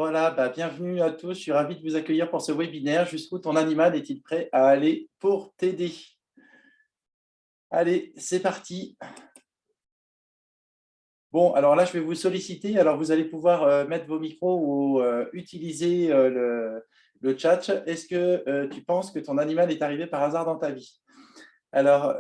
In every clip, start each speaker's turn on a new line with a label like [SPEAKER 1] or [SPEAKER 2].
[SPEAKER 1] Voilà, bienvenue à tous. Je suis ravi de vous accueillir pour ce webinaire. Jusqu'où ton animal est-il prêt à aller pour t'aider? Allez, c'est parti. Bon, alors là, je vais vous solliciter. Alors, vous allez pouvoir mettre vos micros ou utiliser le chat. Est-ce que tu penses que ton animal est arrivé par hasard dans ta vie? Alors,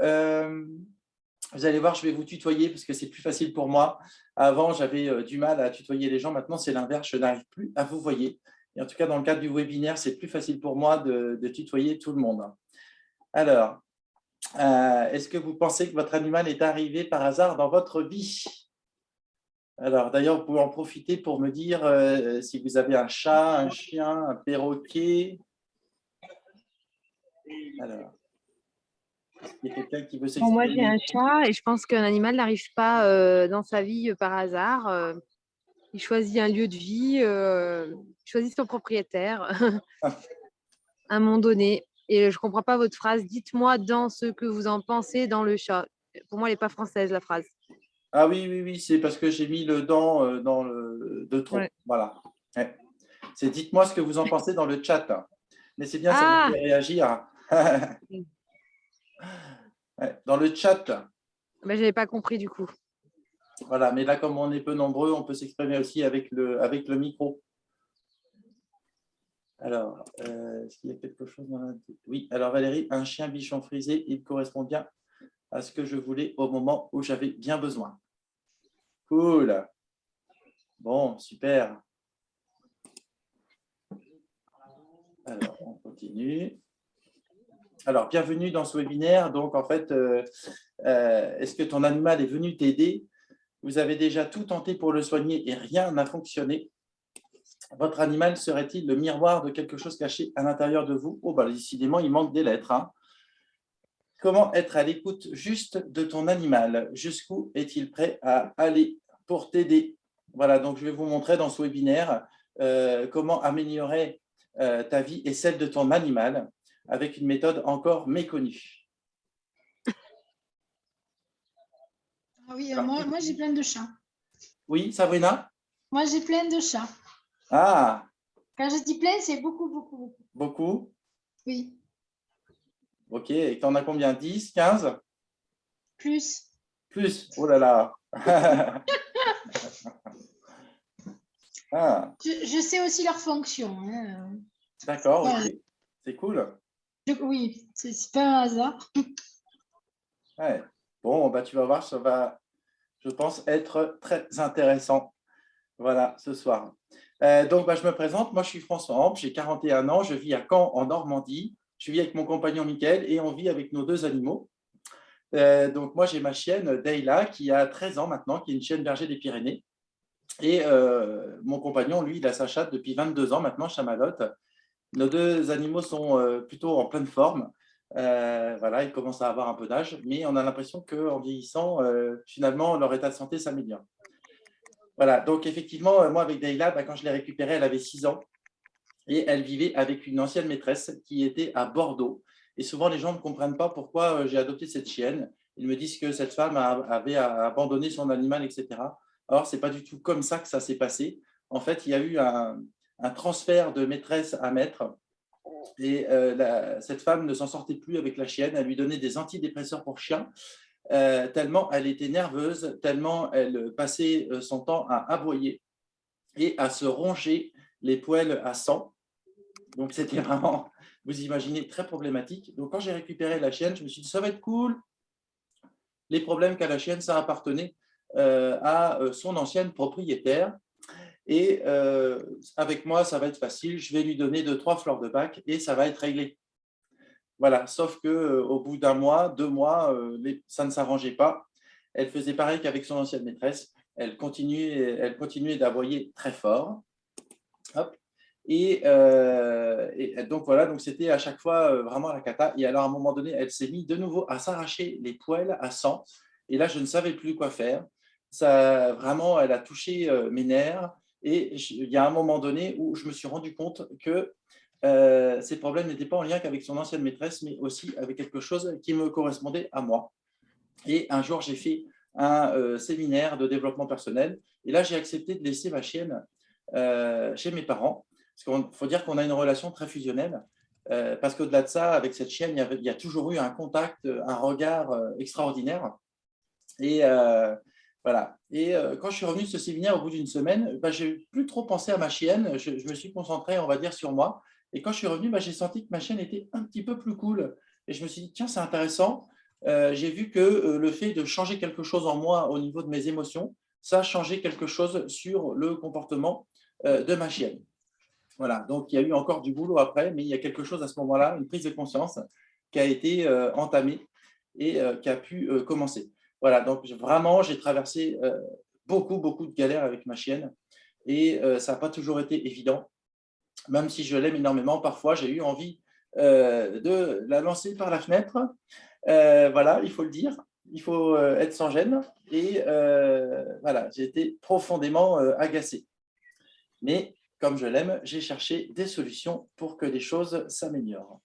[SPEAKER 1] vous allez voir, je vais vous tutoyer parce que c'est plus facile pour moi. Avant, j'avais du mal à tutoyer les gens. Maintenant, c'est l'inverse. Je n'arrive plus à vous voyer. Et en tout cas, dans le cadre du webinaire, c'est plus facile pour moi de tutoyer tout le monde. Alors, est-ce que vous pensez que votre animal est arrivé par hasard dans votre vie? Alors, d'ailleurs, vous pouvez en profiter pour me dire si vous avez un chat, un chien, un perroquet. Alors, il y a quelqu'un qui veut
[SPEAKER 2] Bon, moi, j'ai
[SPEAKER 1] s'exprimer?
[SPEAKER 2] un chat et je pense qu'un animal n'arrive pas dans sa vie par hasard. Il choisit un lieu de vie, il choisit son propriétaire à un moment donné. Et je ne comprends pas votre phrase. Dites-moi dans ce que vous en pensez dans le chat. Pour moi, elle n'est pas française, la phrase.
[SPEAKER 1] Ah oui, oui, oui, c'est parce que j'ai mis le dans dans le de trop.
[SPEAKER 2] Ouais.
[SPEAKER 1] Voilà. Ouais. C'est dites-moi ce que vous en pensez dans le chat. Mais c'est bien, ça vous
[SPEAKER 2] Ah,
[SPEAKER 1] fait réagir. Ouais, dans le chat.
[SPEAKER 2] ben, je n'avais pas compris du coup.
[SPEAKER 1] Voilà, mais là, comme on est peu nombreux, on peut s'exprimer aussi avec le micro. Alors, est-ce qu'il y a quelque chose dans la... Oui, alors Valérie, un chien bichon frisé, il correspond bien à ce que je voulais au moment où j'avais bien besoin. Cool. Bon, super. Alors, on continue. Alors, bienvenue dans ce webinaire. Donc, en fait, est-ce que ton animal est venu t'aider? Vous avez déjà tout tenté pour le soigner et rien n'a fonctionné. Votre animal serait-il le miroir de quelque chose caché à l'intérieur de vous? Oh, décidément, il manque des lettres. Hein. Comment être à l'écoute juste de ton animal? Jusqu'où est-il prêt à aller pour t'aider? Voilà, donc je vais vous montrer dans ce webinaire comment améliorer ta vie et celle de ton animal avec une méthode encore méconnue.
[SPEAKER 3] Ah oui, moi j'ai plein de chats.
[SPEAKER 1] Oui, Sabrina?
[SPEAKER 3] Moi j'ai plein de chats.
[SPEAKER 1] Ah,
[SPEAKER 3] Quand je dis plein, c'est beaucoup, beaucoup, beaucoup.
[SPEAKER 1] beaucoup.
[SPEAKER 3] Oui,
[SPEAKER 1] Ok, et tu en as combien? 10, 15?
[SPEAKER 3] plus.
[SPEAKER 1] Plus? Oh là là. Ah,
[SPEAKER 3] Je sais aussi leur fonction. Hein.
[SPEAKER 1] d'accord,
[SPEAKER 3] Voilà.
[SPEAKER 1] ok. C'est cool.
[SPEAKER 3] Oui, c'est pas un hasard.
[SPEAKER 1] Ouais. Bon, tu vas voir, ça va, je pense, être très intéressant. Voilà, ce soir. Donc, je me présente. Moi, je suis François Ampe, j'ai 41 ans. Je vis à Caen, en Normandie. Je vis avec mon compagnon Mickaël et on vit avec nos deux animaux. Donc, moi, j'ai ma chienne Dayla qui a 13 ans maintenant, qui est une chienne berger des Pyrénées. Et mon compagnon, lui, il a sa chatte depuis 22 ans maintenant, Chamalotte. Nos deux animaux sont plutôt en pleine forme. Voilà, ils commencent à avoir un peu d'âge, mais on a l'impression qu'en vieillissant, finalement, leur état de santé s'améliore. Voilà, donc effectivement, moi, avec Dayla, quand je l'ai récupérée, elle avait 6 ans et elle vivait avec une ancienne maîtresse qui était à Bordeaux. Et souvent, les gens ne comprennent pas pourquoi j'ai adopté cette chienne. Ils me disent que cette femme avait abandonné son animal, etc. Alors, ce n'est pas du tout comme ça que ça s'est passé. En fait, il y a eu un transfert de maîtresse à maître et cette femme ne s'en sortait plus avec la chienne. Elle lui donnait des antidépresseurs pour chien, tellement elle était nerveuse, tellement elle passait son temps à aboyer et à se ronger les poils à sang. Donc, c'était vraiment, vous imaginez, très problématique. Donc, quand j'ai récupéré la chienne, je me suis dit, ça va être cool. Les problèmes qu'a la chienne, ça appartenait à son ancienne propriétaire. Et avec moi, ça va être facile. Je vais lui donner 2-3 fleurs de bac et ça va être réglé. Voilà, sauf qu'au bout d'un mois, 2 mois, ça ne s'arrangeait pas. Elle faisait pareil qu'avec son ancienne maîtresse. Elle continuait d'aboyer très fort. Hop. Et donc voilà, donc c'était à chaque fois vraiment la cata. Et alors à un moment donné, elle s'est mise de nouveau à s'arracher les poils à sang. Et là, je ne savais plus quoi faire. Ça, vraiment, elle a touché mes nerfs. Et il y a un moment donné où je me suis rendu compte que ces problèmes n'étaient pas en lien qu'avec son ancienne maîtresse, mais aussi avec quelque chose qui me correspondait à moi. Et un jour, j'ai fait un séminaire de développement personnel. Et là, j'ai accepté de laisser ma chienne chez mes parents. Parce qu'il faut dire qu'on a une relation très fusionnelle. Parce qu'au-delà de ça, avec cette chienne, il y a toujours eu un contact, un regard extraordinaire. Et voilà. Et quand je suis revenu de ce séminaire au bout d'une semaine, je n'ai plus trop pensé à ma chienne. Je me suis concentré, on va dire, sur moi. Et quand je suis revenu, j'ai senti que ma chienne était un petit peu plus cool. Et je me suis dit, tiens, c'est intéressant. J'ai vu que le fait de changer quelque chose en moi au niveau de mes émotions, ça a changé quelque chose sur le comportement de ma chienne. Voilà, donc il y a eu encore du boulot après, mais il y a quelque chose à ce moment-là, une prise de conscience qui a été entamée et qui a pu commencer. Voilà, donc vraiment, j'ai traversé beaucoup de galères avec ma chienne et ça n'a pas toujours été évident, même si je l'aime énormément. Parfois, j'ai eu envie de la lancer par la fenêtre. Voilà, il faut le dire, il faut être sans gêne et voilà, j'ai été profondément agacé. Mais comme je l'aime, j'ai cherché des solutions pour que les choses s'améliorent.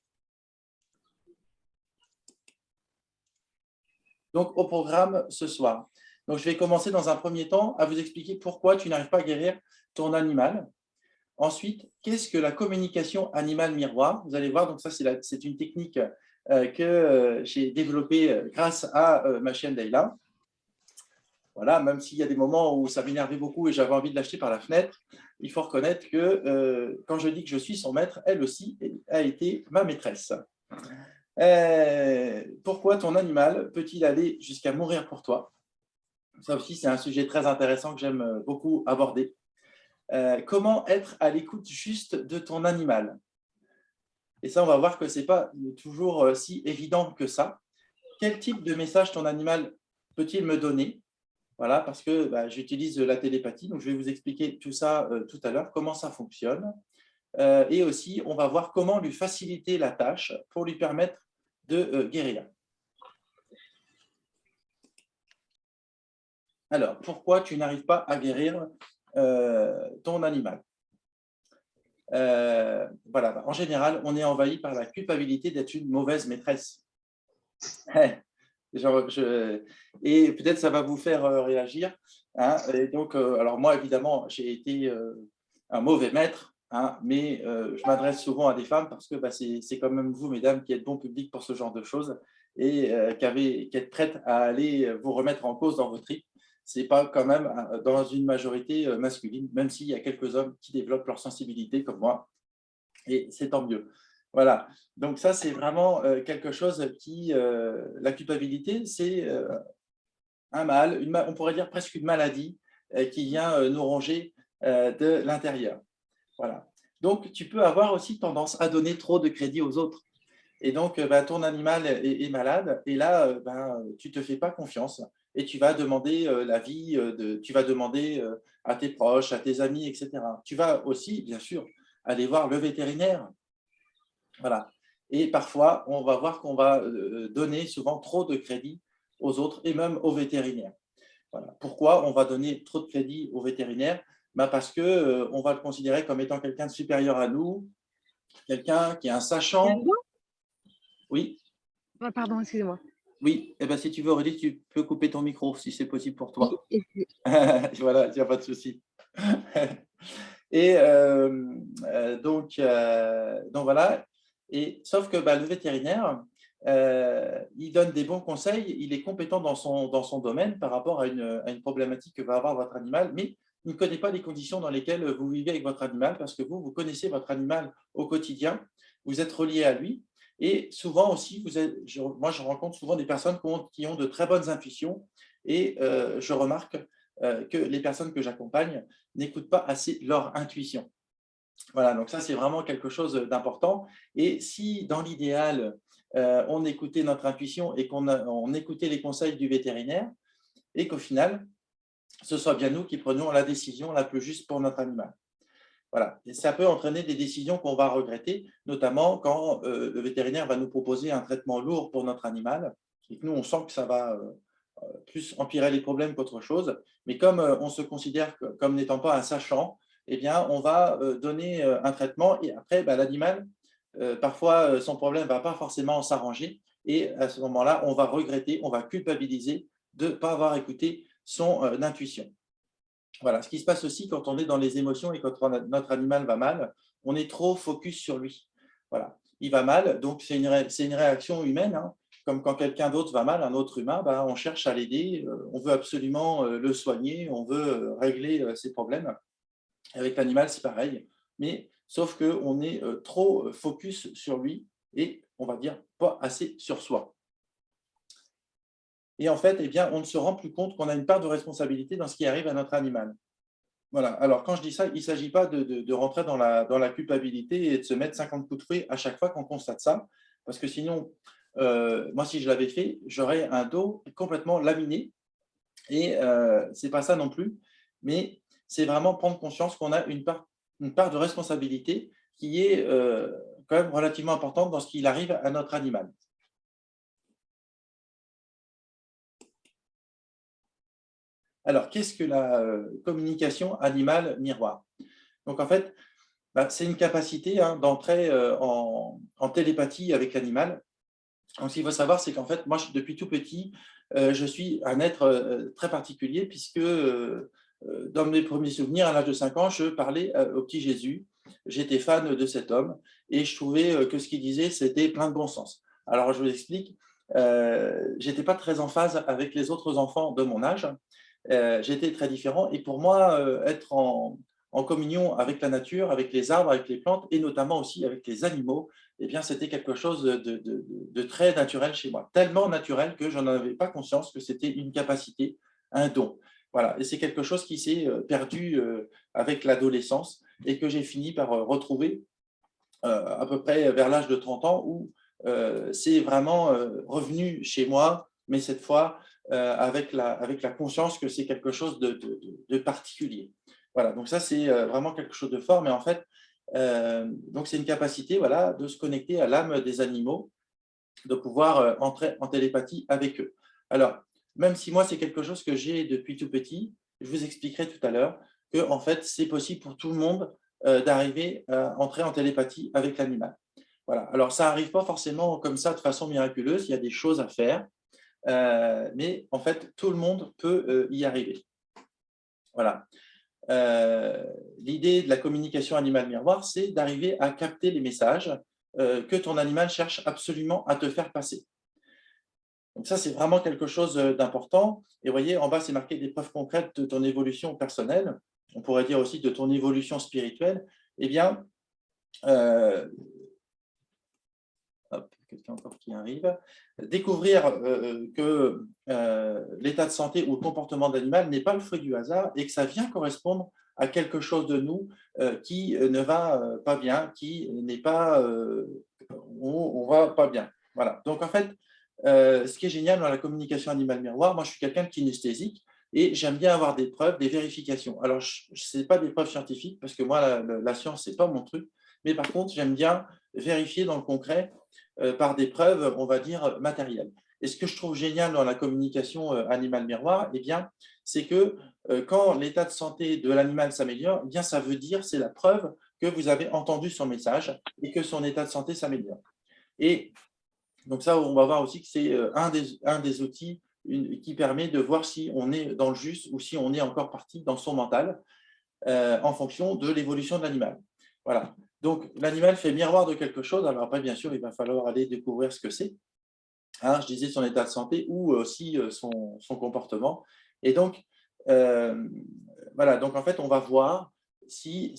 [SPEAKER 1] Donc, au programme ce soir. Donc, je vais commencer dans un premier temps à vous expliquer pourquoi tu n'arrives pas à guérir ton animal. Ensuite, qu'est-ce que la communication animal-miroir? Vous allez voir, donc ça, c'est une technique que j'ai développée grâce à ma chienne Leila. Voilà, même s'il y a des moments où ça m'énervait beaucoup et j'avais envie de l'acheter par la fenêtre, il faut reconnaître que quand je dis que je suis son maître, elle aussi a été ma maîtresse. Pourquoi ton animal peut-il aller jusqu'à mourir pour toi? Ça aussi, c'est un sujet très intéressant que j'aime beaucoup aborder. Comment être à l'écoute juste de ton animal? Et ça, on va voir que ce n'est pas toujours si évident que ça. Quel type de message ton animal peut-il me donner? Voilà, parce que j'utilise la télépathie, donc je vais vous expliquer tout ça tout à l'heure, comment ça fonctionne. Et aussi, on va voir comment lui faciliter la tâche pour lui permettre de guérir. Alors, pourquoi tu n'arrives pas à guérir ton animal? Voilà, en général, on est envahi par la culpabilité d'être une mauvaise maîtresse. Et peut-être ça va vous faire réagir. Hein. Et donc, alors moi, évidemment, j'ai été un mauvais maître, hein, mais je m'adresse souvent à des femmes parce que c'est quand même vous, mesdames, qui êtes bon public pour ce genre de choses et qui êtes prêtes à aller vous remettre en cause dans vos tripes. Ce n'est pas quand même dans une majorité masculine, même s'il y a quelques hommes qui développent leur sensibilité comme moi, et c'est tant mieux. Voilà, donc ça, c'est vraiment quelque chose qui… la culpabilité, c'est un mal, on pourrait dire presque une maladie qui vient nous ronger de l'intérieur. Voilà. Donc, tu peux avoir aussi tendance à donner trop de crédit aux autres. Et donc, ton animal est malade et là, tu ne te fais pas confiance et tu vas demander l'avis, tu vas demander à tes proches, à tes amis, etc. Tu vas aussi, bien sûr, aller voir le vétérinaire. Voilà. Et parfois, on va voir qu'on va donner souvent trop de crédit aux autres et même aux vétérinaires. Voilà. Pourquoi on va donner trop de crédit aux vétérinaires? Parce qu'on va le considérer comme étant quelqu'un de supérieur à nous, quelqu'un qui est un sachant. Oui.
[SPEAKER 2] Ah, pardon, excusez-moi.
[SPEAKER 1] Oui, eh ben, si tu veux, Aurélie, tu peux couper ton micro si c'est possible pour toi.
[SPEAKER 2] Oui,
[SPEAKER 1] Voilà, il n'y a pas de souci. Et donc voilà. Et, sauf que le vétérinaire, il donne des bons conseils, il est compétent dans son domaine par rapport à une problématique que va avoir votre animal, mais il ne connaît pas les conditions dans lesquelles vous vivez avec votre animal parce que vous connaissez votre animal au quotidien, vous êtes relié à lui. Et souvent aussi, moi je rencontre souvent des personnes qui ont de très bonnes intuitions et je remarque que les personnes que j'accompagne n'écoutent pas assez leur intuition. Voilà, donc ça c'est vraiment quelque chose d'important. Et si dans l'idéal, on écoutait notre intuition et qu'on écoutait les conseils du vétérinaire et qu'au final, ce soit bien nous qui prenions la décision la plus juste pour notre animal. Voilà. Et ça peut entraîner des décisions qu'on va regretter, notamment quand le vétérinaire va nous proposer un traitement lourd pour notre animal et que nous, on sent que ça va plus empirer les problèmes qu'autre chose. Mais comme on se considère comme n'étant pas un sachant, eh bien, on va donner un traitement et après, l'animal, parfois, son problème ne va pas forcément s'arranger et à ce moment-là, on va regretter, on va culpabiliser de ne pas avoir écouté son intuition. Voilà, ce qui se passe aussi quand on est dans les émotions et quand notre animal va mal, on est trop focus sur lui. Voilà, il va mal, donc c'est une réaction humaine, hein. Comme quand quelqu'un d'autre va mal, un autre humain, on cherche à l'aider, on veut absolument le soigner, on veut régler ses problèmes. Avec l'animal, c'est pareil, mais sauf qu'on est trop focus sur lui et on va dire pas assez sur soi. Et en fait, eh bien, on ne se rend plus compte qu'on a une part de responsabilité dans ce qui arrive à notre animal. Voilà. Alors, quand je dis ça, il ne s'agit pas de rentrer dans la culpabilité et de se mettre 50 coups de fouet à chaque fois qu'on constate ça, parce que sinon, moi, si je l'avais fait, j'aurais un dos complètement laminé et ce n'est pas ça non plus, mais c'est vraiment prendre conscience qu'on a une part de responsabilité qui est quand même relativement importante dans ce qui arrive à notre animal. Alors, qu'est-ce que la communication animal-miroir? Donc, en fait, c'est une capacité d'entrer en télépathie avec l'animal. Donc, ce qu'il faut savoir, c'est qu'en fait, moi, depuis tout petit, je suis un être très particulier puisque dans mes premiers souvenirs, à l'âge de 5 ans, je parlais au petit Jésus. J'étais fan de cet homme et je trouvais que ce qu'il disait, c'était plein de bon sens. Alors, je vous explique. J'étais pas très en phase avec les autres enfants de mon âge. J'étais très différent et pour moi, être en communion avec la nature, avec les arbres, avec les plantes et notamment aussi avec les animaux, eh bien, c'était quelque chose de très naturel chez moi. Tellement naturel que je n'en avais pas conscience que c'était une capacité, un don. Voilà, et c'est quelque chose qui s'est perdu avec l'adolescence et que j'ai fini par retrouver à peu près vers l'âge de 30 ans où c'est vraiment revenu chez moi, mais cette fois avec la conscience que c'est quelque chose de particulier. Voilà, donc ça c'est vraiment quelque chose de fort, mais en fait, donc c'est une capacité voilà, de se connecter à l'âme des animaux, de pouvoir entrer en télépathie avec eux. Alors, même si moi c'est quelque chose que j'ai depuis tout petit, je vous expliquerai tout à l'heure que en fait c'est possible pour tout le monde d'arriver à entrer en télépathie avec l'animal. Voilà. Alors, ça n'arrive pas forcément comme ça de façon miraculeuse, il y a des choses à faire, mais en fait, tout le monde peut y arriver. Voilà. L'idée de la communication animal-miroir, c'est d'arriver à capter les messages que ton animal cherche absolument à te faire passer. Donc ça, c'est vraiment quelque chose d'important. Et vous voyez, en bas, c'est marqué des preuves concrètes de ton évolution personnelle. On pourrait dire aussi de ton évolution spirituelle. Eh bien, quelqu'un encore qui arrive, découvrir que l'état de santé ou le comportement de l'animal n'est pas le fruit du hasard et que ça vient correspondre à quelque chose de nous qui ne va pas bien, qui n'est pas, on va pas bien. Voilà. Donc en fait, ce qui est génial dans la communication animal-miroir, moi je suis quelqu'un de kinesthésique et j'aime bien avoir des preuves, des vérifications. Alors, ce n'est pas des preuves scientifiques parce que moi, la science, ce n'est pas mon truc, mais par contre, j'aime bien vérifier dans le concret par des preuves, on va dire, matérielles. Et ce que je trouve génial dans la communication animal-miroir, eh bien, c'est que quand l'état de santé de l'animal s'améliore, eh bien, ça veut dire, c'est la preuve que vous avez entendu son message et que son état de santé s'améliore. Et donc ça, on va voir aussi que c'est un des outils qui permet de voir si on est dans le juste ou si on est encore parti dans son mental en fonction de l'évolution de l'animal. Voilà. Donc, l'animal fait miroir de quelque chose. Alors après, bien sûr, il va falloir aller découvrir ce que c'est. Hein, je disais son état de santé ou aussi son comportement. Et donc, voilà. Donc, en fait, on va voir si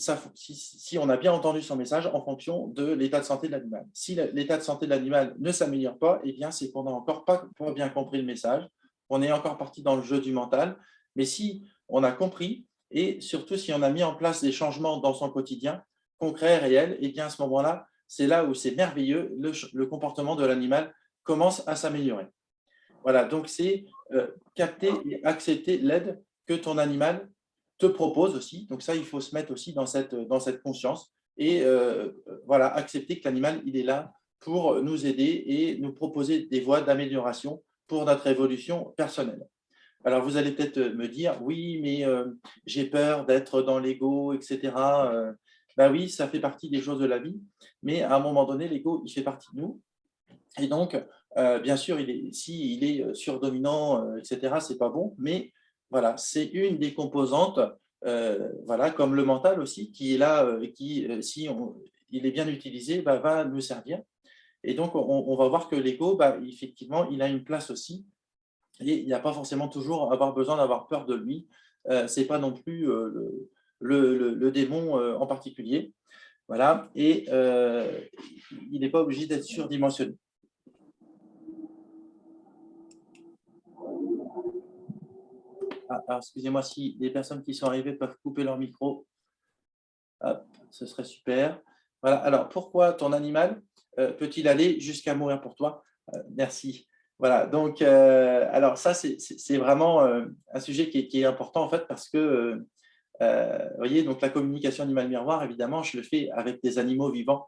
[SPEAKER 1] on a bien entendu son message en fonction de l'état de santé de l'animal. Si l'état de santé de l'animal ne s'améliore pas, eh bien, c'est qu'on n'a encore pas bien compris le message. On est encore parti dans le jeu du mental. Mais si on a compris, et surtout si on a mis en place des changements dans son quotidien, concret, réel, et bien à ce moment-là, c'est là où c'est merveilleux, le comportement de l'animal commence à s'améliorer. Voilà, donc c'est capter et accepter l'aide que ton animal te propose aussi. Donc ça, il faut se mettre aussi dans cette conscience et voilà, accepter que l'animal, il est là pour nous aider et nous proposer des voies d'amélioration pour notre évolution personnelle. Alors, vous allez peut-être me dire, oui, mais j'ai peur d'être dans l'ego, etc. Ben oui, ça fait partie des choses de la vie, mais à un moment donné, l'ego, il fait partie de nous. Et donc, bien sûr, s'il est surdominant, etc., ce n'est pas bon, mais voilà, c'est une des composantes voilà, comme le mental aussi, qui est là, qui, si il est bien utilisé, va nous servir. Et donc, on va voir que l'ego, effectivement, il a une place aussi. Et il n'y a pas forcément toujours avoir besoin d'avoir peur de lui. Ce n'est pas non plus le démon en particulier. Voilà. Et il n'est pas obligé d'être surdimensionné. Alors, excusez-moi, si les personnes qui sont arrivées peuvent couper leur micro, hop, ce serait super. Voilà. Alors, pourquoi ton animal peut-il aller jusqu'à mourir pour toi? Merci. Voilà. Donc, alors ça, c'est vraiment un sujet qui est important en fait parce que, vous voyez, donc la communication animal-miroir, évidemment, je le fais avec des animaux vivants.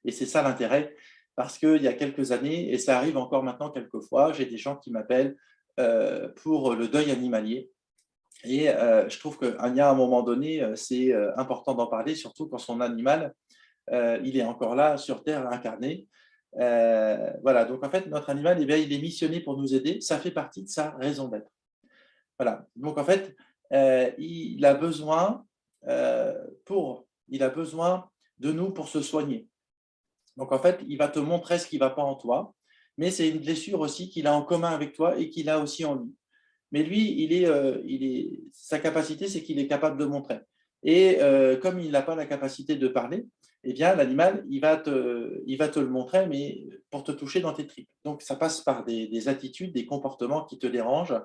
[SPEAKER 1] Et c'est ça l'intérêt, parce qu'il y a quelques années, et ça arrive encore maintenant quelquefois, j'ai des gens qui m'appellent pour le deuil animalier. Et je trouve qu'il y a un moment donné, c'est important d'en parler, surtout quand son animal, il est encore là sur Terre incarné. Voilà, donc en fait, notre animal, eh bien, il est missionné pour nous aider, ça fait partie de sa raison d'être. Voilà, donc en fait, il a besoin, il a besoin de nous pour se soigner. Donc en fait, il va te montrer ce qui ne va pas en toi, mais c'est une blessure aussi qu'il a en commun avec toi et qu'il a aussi en lui. Mais lui, sa capacité, c'est qu'il est capable de montrer. Et comme il n'a pas la capacité de parler, eh bien, l'animal, il va te le montrer, mais pour te toucher dans tes tripes. Donc, ça passe par des attitudes, des comportements qui te dérangent.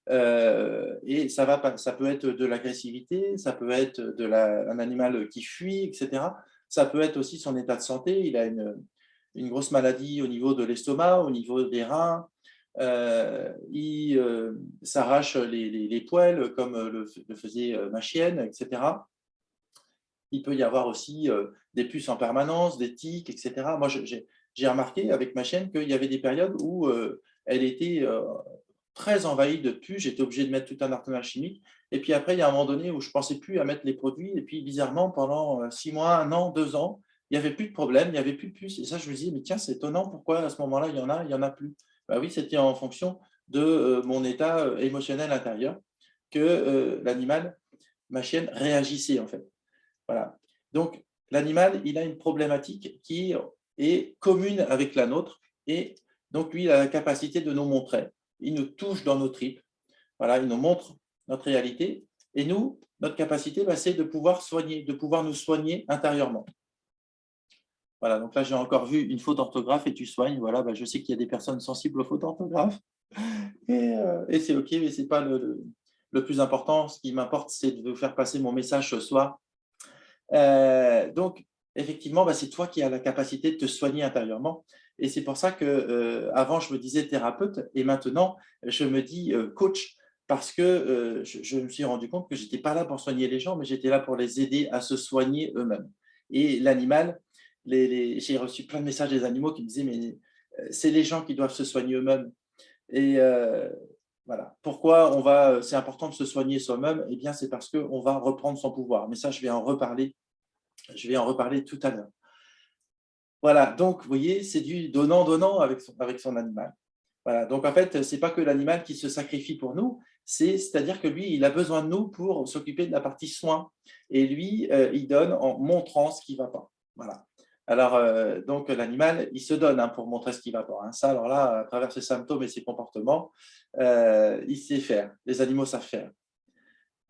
[SPEAKER 1] Et ça peut être de l'agressivité, ça peut être un animal qui fuit, etc. Ça peut être aussi son état de santé. Il a une grosse maladie au niveau de l'estomac, au niveau des reins. Il s'arrache les poils comme le faisait ma chienne, etc. Il peut y avoir aussi des puces en permanence, des tiques, etc. Moi, j'ai remarqué avec ma chienne qu'il y avait des périodes où elle était très envahie de puces. J'étais obligé de mettre tout un arsenal chimique. Et puis après, il y a un moment donné où je ne pensais plus à mettre les produits. Et puis, bizarrement, pendant 6 mois, 1 an, 2 ans, il n'y avait plus de problème, il n'y avait plus de puces. Et ça, je me disais, mais tiens, c'est étonnant, pourquoi à ce moment-là, il y en a plus. Oui, c'était en fonction de mon état émotionnel intérieur que l'animal, ma chienne, réagissait en fait. Voilà. Donc, l'animal, il a une problématique qui est commune avec la nôtre. Et donc, lui, il a la capacité de nous montrer. Il nous touche dans nos tripes. Voilà, il nous montre notre réalité. Et nous, notre capacité, c'est de pouvoir soigner, de pouvoir nous soigner intérieurement. Voilà, donc là, j'ai encore vu une faute d'orthographe et tu soignes. Voilà, je sais qu'il y a des personnes sensibles aux fautes d'orthographe. Et c'est OK, mais ce n'est pas le plus important. Ce qui m'importe, c'est de vous faire passer mon message ce soir. Donc, effectivement, c'est toi qui as la capacité de te soigner intérieurement. Et c'est pour ça que avant je me disais thérapeute et maintenant, je me dis coach parce que je me suis rendu compte que je n'étais pas là pour soigner les gens, mais j'étais là pour les aider à se soigner eux-mêmes. Et l'animal, j'ai reçu plein de messages des animaux qui me disaient, mais c'est les gens qui doivent se soigner eux-mêmes. Et voilà. Pourquoi c'est important de se soigner soi-même? Eh bien, c'est parce qu'on va reprendre son pouvoir. Mais ça, je vais en reparler tout à l'heure. Voilà, donc vous voyez, c'est du donnant-donnant avec son animal. Voilà, donc en fait, ce n'est pas que l'animal qui se sacrifie pour nous, c'est-à-dire que lui, il a besoin de nous pour s'occuper de la partie soin. Et lui, il donne en montrant ce qui ne va pas. Voilà. Alors, donc l'animal, il se donne pour montrer ce qui ne va pas. Ça, alors là, à travers ses symptômes et ses comportements, il sait faire. Les animaux savent faire.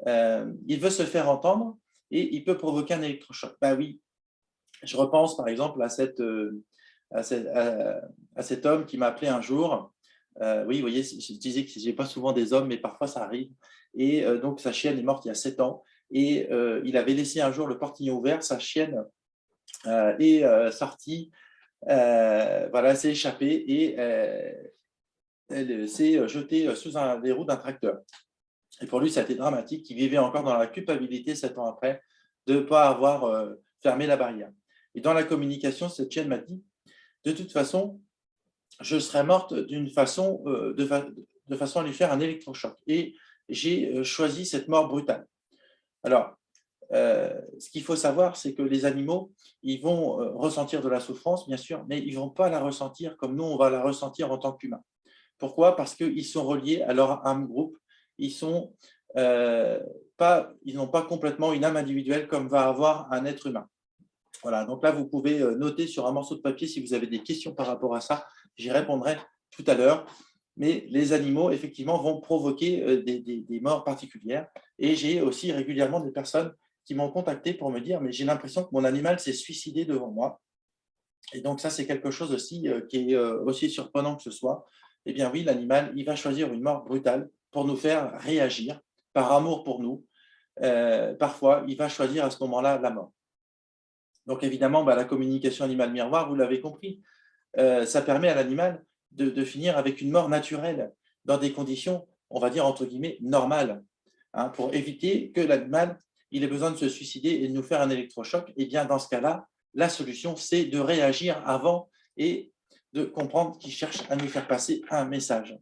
[SPEAKER 1] Il veut se faire entendre et il peut provoquer un électrochoc. Oui, je repense par exemple à cet homme qui m'a appelé un jour. Oui, vous voyez, je disais que je n'ai pas souvent des hommes, mais parfois ça arrive. Et donc, sa chienne est morte il y a 7 ans. Et il avait laissé un jour le portillon ouvert. Sa chienne est sortie, voilà, s'est échappée et elle s'est jetée sous les roues d'un tracteur. Et pour lui, ça a été dramatique. Il vivait encore dans la culpabilité 7 ans après de ne pas avoir fermé la barrière. Et dans la communication, cette chienne m'a dit, de toute façon, je serais morte de façon à lui faire un électrochoc. Et j'ai choisi cette mort brutale. Alors, ce qu'il faut savoir, c'est que les animaux, ils vont ressentir de la souffrance, bien sûr, mais ils ne vont pas la ressentir comme nous, on va la ressentir en tant qu'humains. Pourquoi? Parce qu'ils sont reliés à leur âme groupe. Ils sont ils n'ont pas complètement une âme individuelle comme va avoir un être humain. Voilà, donc là, vous pouvez noter sur un morceau de papier si vous avez des questions par rapport à ça. J'y répondrai tout à l'heure. Mais les animaux, effectivement, vont provoquer des morts particulières. Et j'ai aussi régulièrement des personnes qui m'ont contacté pour me dire « mais j'ai l'impression que mon animal s'est suicidé devant moi ». Et donc ça, c'est quelque chose aussi qui est aussi surprenant que ce soit. Eh bien oui, l'animal, il va choisir une mort brutale pour nous faire réagir, par amour pour nous. Parfois, il va choisir à ce moment-là la mort. Donc évidemment, la communication animal-miroir, vous l'avez compris, ça permet à l'animal de finir avec une mort naturelle, dans des conditions, on va dire, entre guillemets, normales, hein, pour éviter que l'animal ait besoin de se suicider et de nous faire un électrochoc. Et bien dans ce cas-là, la solution, c'est de réagir avant et de comprendre qu'il cherche à nous faire passer un message.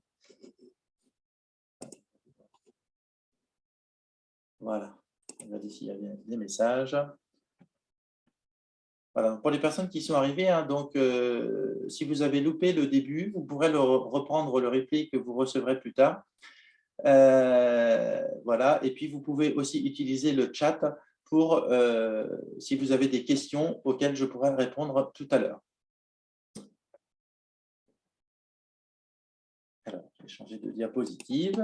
[SPEAKER 1] Voilà, regardez s'il y a des messages. Voilà. Pour les personnes qui sont arrivées, hein, donc, si vous avez loupé le début, vous pourrez reprendre le replay que vous recevrez plus tard. Voilà. Et puis, vous pouvez aussi utiliser le chat pour, si vous avez des questions auxquelles je pourrai répondre tout à l'heure. Alors, je vais changer de diapositive.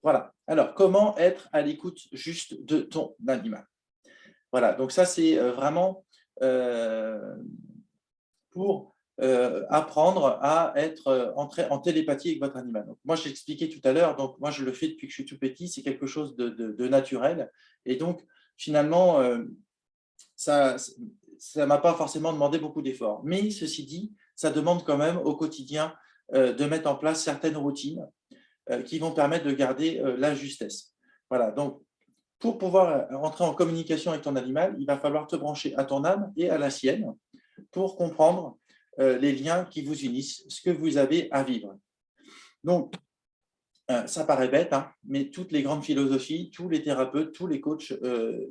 [SPEAKER 1] Voilà. Alors, comment être à l'écoute juste de ton animal? Voilà, donc ça, c'est vraiment pour apprendre à être en télépathie avec votre animal. Donc, moi, j'ai expliqué tout à l'heure, donc moi, je le fais depuis que je suis tout petit, c'est quelque chose de naturel. Et donc, finalement, ça ne m'a pas forcément demandé beaucoup d'efforts. Mais ceci dit, ça demande quand même au quotidien de mettre en place certaines routines qui vont permettre de garder la justesse. Voilà, donc pour pouvoir entrer en communication avec ton animal, il va falloir te brancher à ton âme et à la sienne pour comprendre les liens qui vous unissent, ce que vous avez à vivre. Donc, ça paraît bête, hein, mais toutes les grandes philosophies, tous les thérapeutes, tous les coachs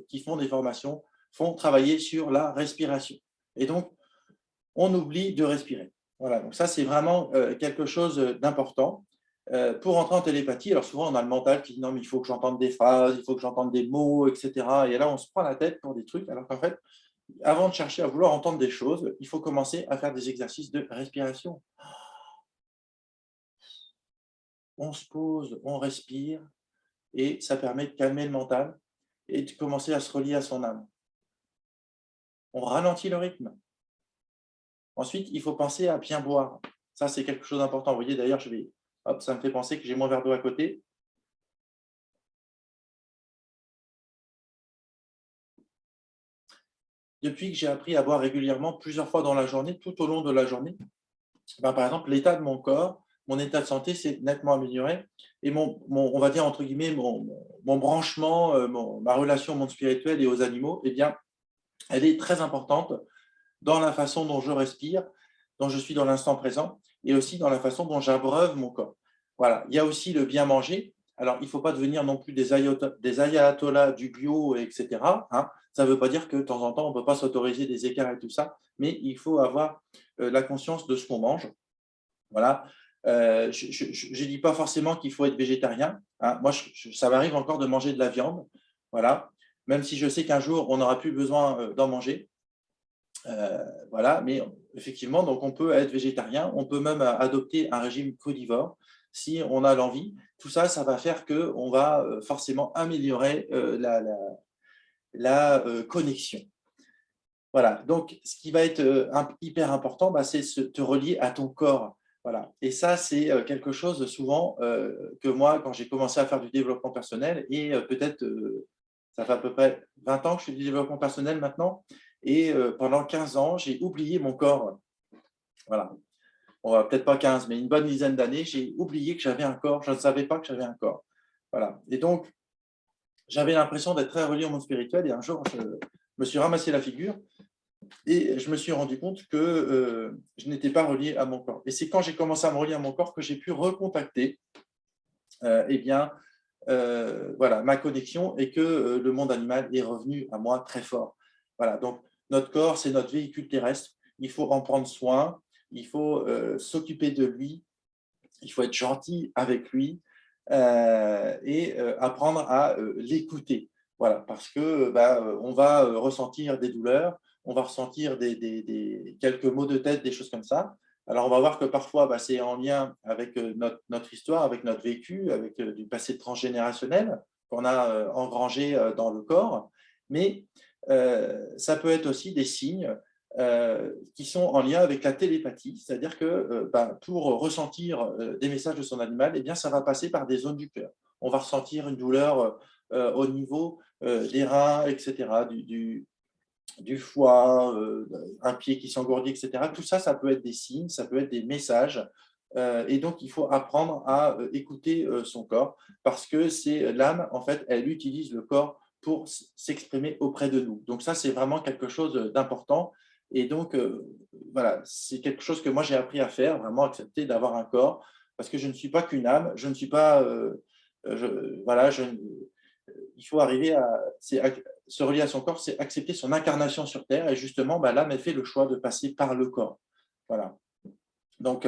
[SPEAKER 1] qui font des formations font travailler sur la respiration. Et donc, on oublie de respirer. Voilà, donc ça, c'est vraiment quelque chose d'important. Pour entrer en télépathie, alors souvent, on a le mental qui dit « non, mais il faut que j'entende des phrases, il faut que j'entende des mots, etc. » Et là, on se prend la tête pour des trucs, alors qu'en fait, avant de chercher à vouloir entendre des choses, il faut commencer à faire des exercices de respiration. On se pose, on respire, et ça permet de calmer le mental et de commencer à se relier à son âme. On ralentit le rythme. Ensuite, il faut penser à bien boire. Ça, c'est quelque chose d'important. Vous voyez, d'ailleurs, hop, ça me fait penser que j'ai mon verre d'eau à côté. Depuis que j'ai appris à boire régulièrement, plusieurs fois dans la journée, tout au long de la journée, par exemple, l'état de mon corps, mon état de santé s'est nettement amélioré et on va dire, entre guillemets, mon branchement, ma relation au monde spirituel et aux animaux, eh bien, elle est très importante dans la façon dont je respire, dont je suis dans l'instant présent et aussi dans la façon dont j'abreuve mon corps. Voilà. Il y a aussi le bien manger. Alors, il ne faut pas devenir non plus des ayatollahs du bio, etc. Hein. Ça ne veut pas dire que de temps en temps, on ne peut pas s'autoriser des écarts et tout ça, mais il faut avoir la conscience de ce qu'on mange. Voilà. Je ne dis pas forcément qu'il faut être végétarien. Hein. Moi, ça m'arrive encore de manger de la viande. Voilà. Même si je sais qu'un jour, on n'aura plus besoin d'en manger. Voilà, mais effectivement, donc on peut être végétarien, on peut même adopter un régime crudivore si on a l'envie. Tout ça, ça va faire qu'on va forcément améliorer la connexion. Voilà, donc ce qui va être hyper important, c'est te relier à ton corps. Voilà. Et ça, c'est quelque chose souvent que moi, quand j'ai commencé à faire du développement personnel, et peut-être, ça fait à peu près 20 ans que je fais du développement personnel maintenant, et pendant 15 ans, j'ai oublié mon corps. Voilà. Bon, peut-être pas 15, mais une bonne dizaine d'années, j'ai oublié que j'avais un corps. Je ne savais pas que j'avais un corps. Voilà. Et donc, j'avais l'impression d'être très relié au monde spirituel, et un jour, je me suis ramassé la figure, et je me suis rendu compte que je n'étais pas relié à mon corps. Et c'est quand j'ai commencé à me relier à mon corps que j'ai pu recontacter eh bien, voilà, ma connexion et que le monde animal est revenu à moi très fort. Voilà, donc notre corps, c'est notre véhicule terrestre. Il faut en prendre soin, il faut s'occuper de lui, il faut être gentil avec lui. et apprendre à l'écouter. Voilà, parce que on va ressentir des douleurs, on va ressentir quelques maux de tête, des choses comme ça. Alors, on va voir que parfois, c'est en lien avec notre histoire, avec notre vécu, avec du passé transgénérationnel qu'on a engrangé dans le corps. Mais ça peut être aussi des signes qui sont en lien avec la télépathie, c'est-à-dire que pour ressentir des messages de son animal, eh bien, ça va passer par des zones du cœur. On va ressentir une douleur au niveau des reins, etc., du foie, un pied qui s'engourdit, etc. Tout ça, ça peut être des signes, ça peut être des messages. Et donc, il faut apprendre à écouter son corps parce que c'est l'âme, en fait, elle utilise le corps pour s'exprimer auprès de nous. Donc ça, c'est vraiment quelque chose d'important. Et donc, voilà, c'est quelque chose que moi, j'ai appris à faire, vraiment accepter d'avoir un corps parce que je ne suis pas qu'une âme, je ne suis pas… voilà, il faut arriver à se relier à son corps, c'est accepter son incarnation sur Terre. Et justement, l'âme, elle fait le choix de passer par le corps. Voilà. Donc,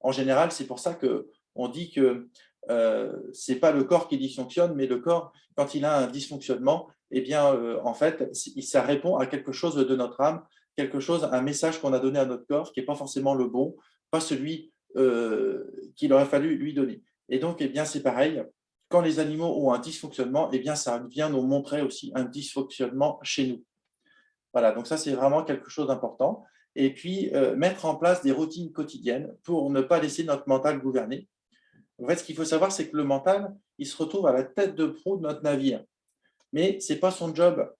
[SPEAKER 1] en général, c'est pour ça qu'on dit que ce n'est pas le corps qui dysfonctionne, mais le corps, quand il a un dysfonctionnement, eh bien, en fait, ça répond à quelque chose de notre âme, quelque chose, un message qu'on a donné à notre corps qui n'est pas forcément le bon, pas celui qu'il aurait fallu lui donner. Et donc, eh bien, c'est pareil. Quand les animaux ont un dysfonctionnement, eh bien, ça vient nous montrer aussi un dysfonctionnement chez nous. Voilà, donc ça, c'est vraiment quelque chose d'important. Et puis, mettre en place des routines quotidiennes pour ne pas laisser notre mental gouverner. En fait, ce qu'il faut savoir, c'est que le mental, il se retrouve à la tête de proue de notre navire. Mais ce n'est pas son job.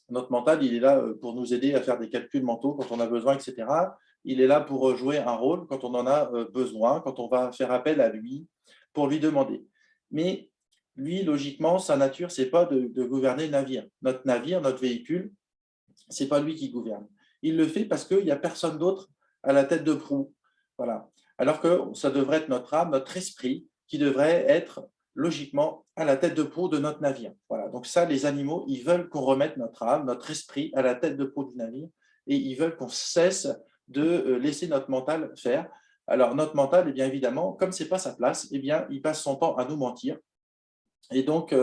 [SPEAKER 1] Notre mental, il est là pour nous aider à faire des calculs mentaux quand on a besoin, etc. Il est là pour jouer un rôle quand on en a besoin, quand on va faire appel à lui pour lui demander. Mais lui, logiquement, sa nature, ce n'est pas de gouverner le navire. Notre navire, notre véhicule, ce n'est pas lui qui gouverne. Il le fait parce qu'il n'y a personne d'autre à la tête de proue. Voilà. Alors que ça devrait être notre âme, notre esprit, qui devrait être logiquement à la tête de proue de notre navire. Voilà. Donc ça, les animaux, ils veulent qu'on remette notre âme, notre esprit à la tête de proue du navire et ils veulent qu'on cesse de laisser notre mental faire. Alors notre mental, eh bien évidemment, comme ce n'est pas sa place, eh bien, il passe son temps à nous mentir. Et donc,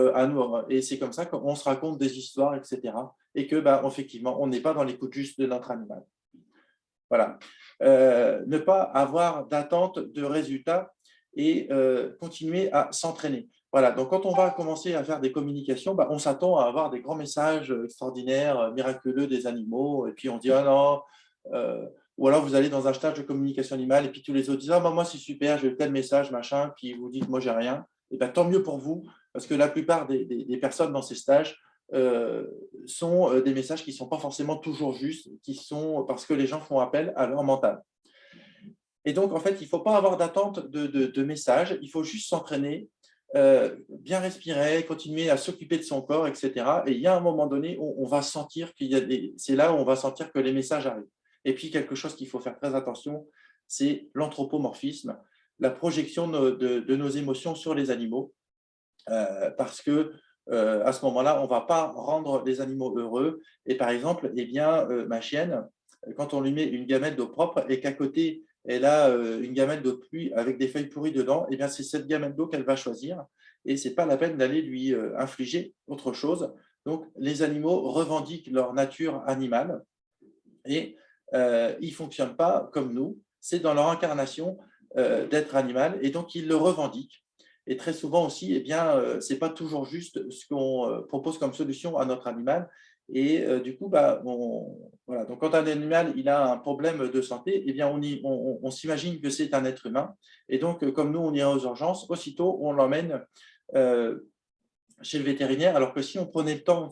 [SPEAKER 1] et c'est comme ça qu'on se raconte des histoires, etc. Et que, effectivement, on n'est pas dans l'écoute juste de notre animal. Voilà. Ne pas avoir d'attente de résultats et continuer à s'entraîner. Voilà. Donc, quand on va commencer à faire des communications, on s'attend à avoir des grands messages extraordinaires, miraculeux des animaux. Et puis, on dit, ah non. Ou alors, vous allez dans un stage de communication animale et puis tous les autres disent, ah, moi, c'est super, j'ai eu tel message, machin. Puis vous dites, moi, j'ai rien. Et tant mieux pour vous, parce que la plupart des personnes dans ces stages sont des messages qui ne sont pas forcément toujours justes, qui sont parce que les gens font appel à leur mental. Et donc, en fait, il ne faut pas avoir d'attente de messages, il faut juste s'entraîner, bien respirer, continuer à s'occuper de son corps, etc. Et il y a un moment donné où on va sentir c'est là où on va sentir que les messages arrivent. Et puis, quelque chose qu'il faut faire très attention, c'est l'anthropomorphisme, la projection de nos émotions sur les animaux. Parce que à ce moment-là, on ne va pas rendre les animaux heureux. Et par exemple, ma chienne, quand on lui met une gamelle d'eau propre et qu'à côté, elle a une gamelle d'eau de pluie avec des feuilles pourries dedans, c'est cette gamelle d'eau qu'elle va choisir. Et ce n'est pas la peine d'aller lui infliger autre chose. Donc, les animaux revendiquent leur nature animale et ils ne fonctionnent pas comme nous. C'est dans leur incarnation d'être animal et donc ils le revendiquent. Et très souvent aussi, ce n'est pas toujours juste ce qu'on propose comme solution à notre animal. Et du coup, voilà. Donc, quand un animal il a un problème de santé, on s'imagine que c'est un être humain. Et donc, comme nous, on ira aux urgences, aussitôt, on l'emmène chez le vétérinaire. Alors que si on prenait le temps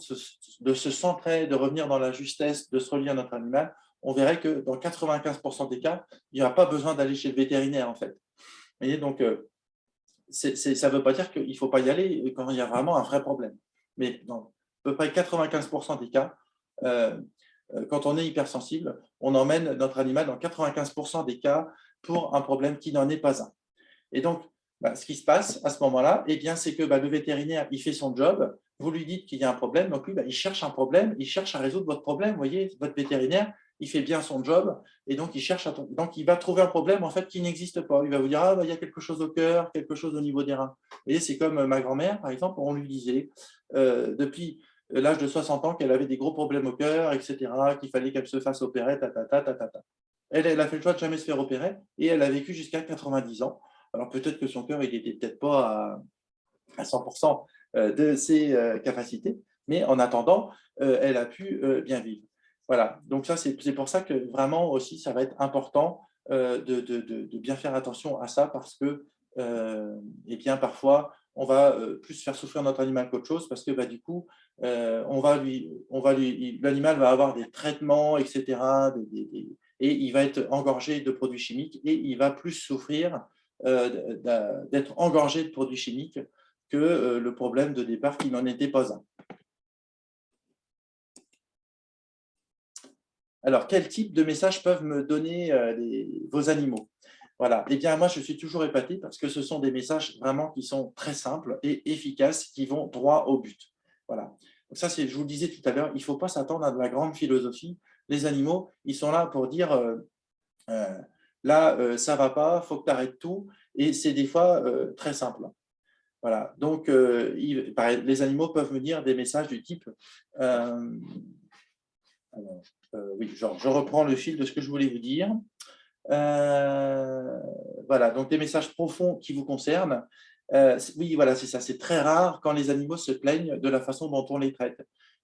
[SPEAKER 1] de se centrer, de revenir dans la justesse, de se relier à notre animal, on verrait que dans 95% des cas, il n'y aura pas besoin d'aller chez le vétérinaire, en fait. Vous voyez, donc, ça ne veut pas dire qu'il ne faut pas y aller quand il y a vraiment un vrai problème. Mais dans à peu près 95% des cas, quand on est hypersensible, on emmène notre animal dans 95% des cas pour un problème qui n'en est pas un. Et donc, ce qui se passe à ce moment-là, c'est que le vétérinaire, il fait son job, vous lui dites qu'il y a un problème, donc lui, il cherche un problème, il cherche à résoudre votre problème. Vous voyez, votre vétérinaire, il fait bien son job, et donc il cherche donc il va trouver un problème en fait qui n'existe pas. Il va vous dire ah, bah, il y a quelque chose au cœur, quelque chose au niveau des reins. Vous voyez, c'est comme ma grand-mère, par exemple, on lui disait depuis l'âge de 60 ans qu'elle avait des gros problèmes au cœur, etc., qu'il fallait qu'elle se fasse opérer, ta. Elle a fait le choix de jamais se faire opérer, et elle a vécu jusqu'à 90 ans. Alors peut-être que son cœur, il n'était peut-être pas à 100% de ses capacités, mais en attendant, elle a pu bien vivre. Voilà, donc ça, c'est pour ça que vraiment aussi, ça va être important de bien faire attention à ça, parce que, eh bien, parfois, on va plus faire souffrir notre animal qu'autre chose, parce que bah, du coup, l'animal va avoir des traitements, etc., et il va être engorgé de produits chimiques, et il va plus souffrir d'être engorgé de produits chimiques que le problème de départ qui n'en était pas un. Alors, quel type de messages peuvent me donner vos animaux? Voilà. Eh bien, moi, je suis toujours épaté parce que ce sont des messages vraiment qui sont très simples et efficaces, qui vont droit au but. Voilà. Donc ça, je vous le disais tout à l'heure, il ne faut pas s'attendre à de la grande philosophie. Les animaux, ils sont là pour dire là, ça ne va pas, il faut que tu arrêtes tout. Et c'est des fois très simple. Voilà. Donc, les animaux peuvent me dire des messages du type oui, genre, je reprends le fil de ce que je voulais vous dire. Voilà, donc des messages profonds qui vous concernent. Oui, voilà, c'est ça. C'est très rare quand les animaux se plaignent de la façon dont on les traite.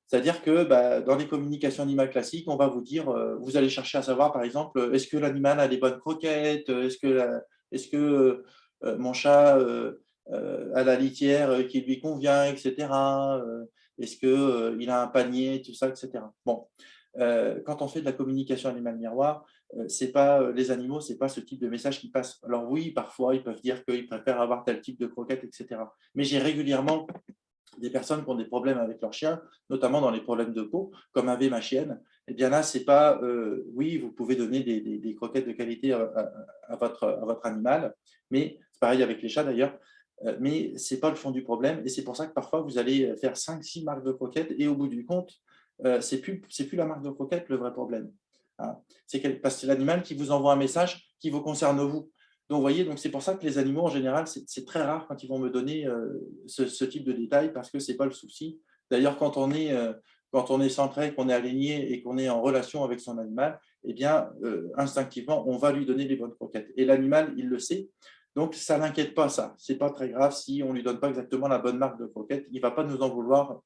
[SPEAKER 1] C'est-à-dire que dans les communications animales classiques, on va vous dire, vous allez chercher à savoir, par exemple, est-ce que l'animal a des bonnes croquettes, est-ce que mon chat a la litière qui lui convient, etc. Est-ce qu'il a un panier, tout ça, etc. Bon, quand on fait de la communication animale miroir, c'est pas les animaux, c'est pas ce type de message qui passe. Alors oui, parfois ils peuvent dire qu'ils préfèrent avoir tel type de croquette, etc. Mais j'ai régulièrement des personnes qui ont des problèmes avec leur chien, notamment dans les problèmes de peau, comme avait ma chienne. Eh bien là, c'est pas oui, vous pouvez donner des croquettes de qualité à votre animal, mais c'est pareil avec les chats d'ailleurs. Mais ce n'est pas le fond du problème, et c'est pour ça que parfois vous allez faire 5-6 marques de croquettes, et au bout du compte, ce n'est plus la marque de croquette le vrai problème. Hein. Parce que c'est l'animal qui vous envoie un message qui vous concerne vous. Donc, vous voyez, c'est pour ça que les animaux, en général, c'est très rare quand ils vont me donner ce type de détails, parce que ce n'est pas le souci. D'ailleurs, quand on est centré, qu'on est aligné et qu'on est en relation avec son animal, eh bien, instinctivement, on va lui donner les bonnes croquettes. Et l'animal, il le sait. Donc, ça ne l'inquiète pas, ça. Ce n'est pas très grave si on ne lui donne pas exactement la bonne marque de croquette. Il ne va pas nous en vouloir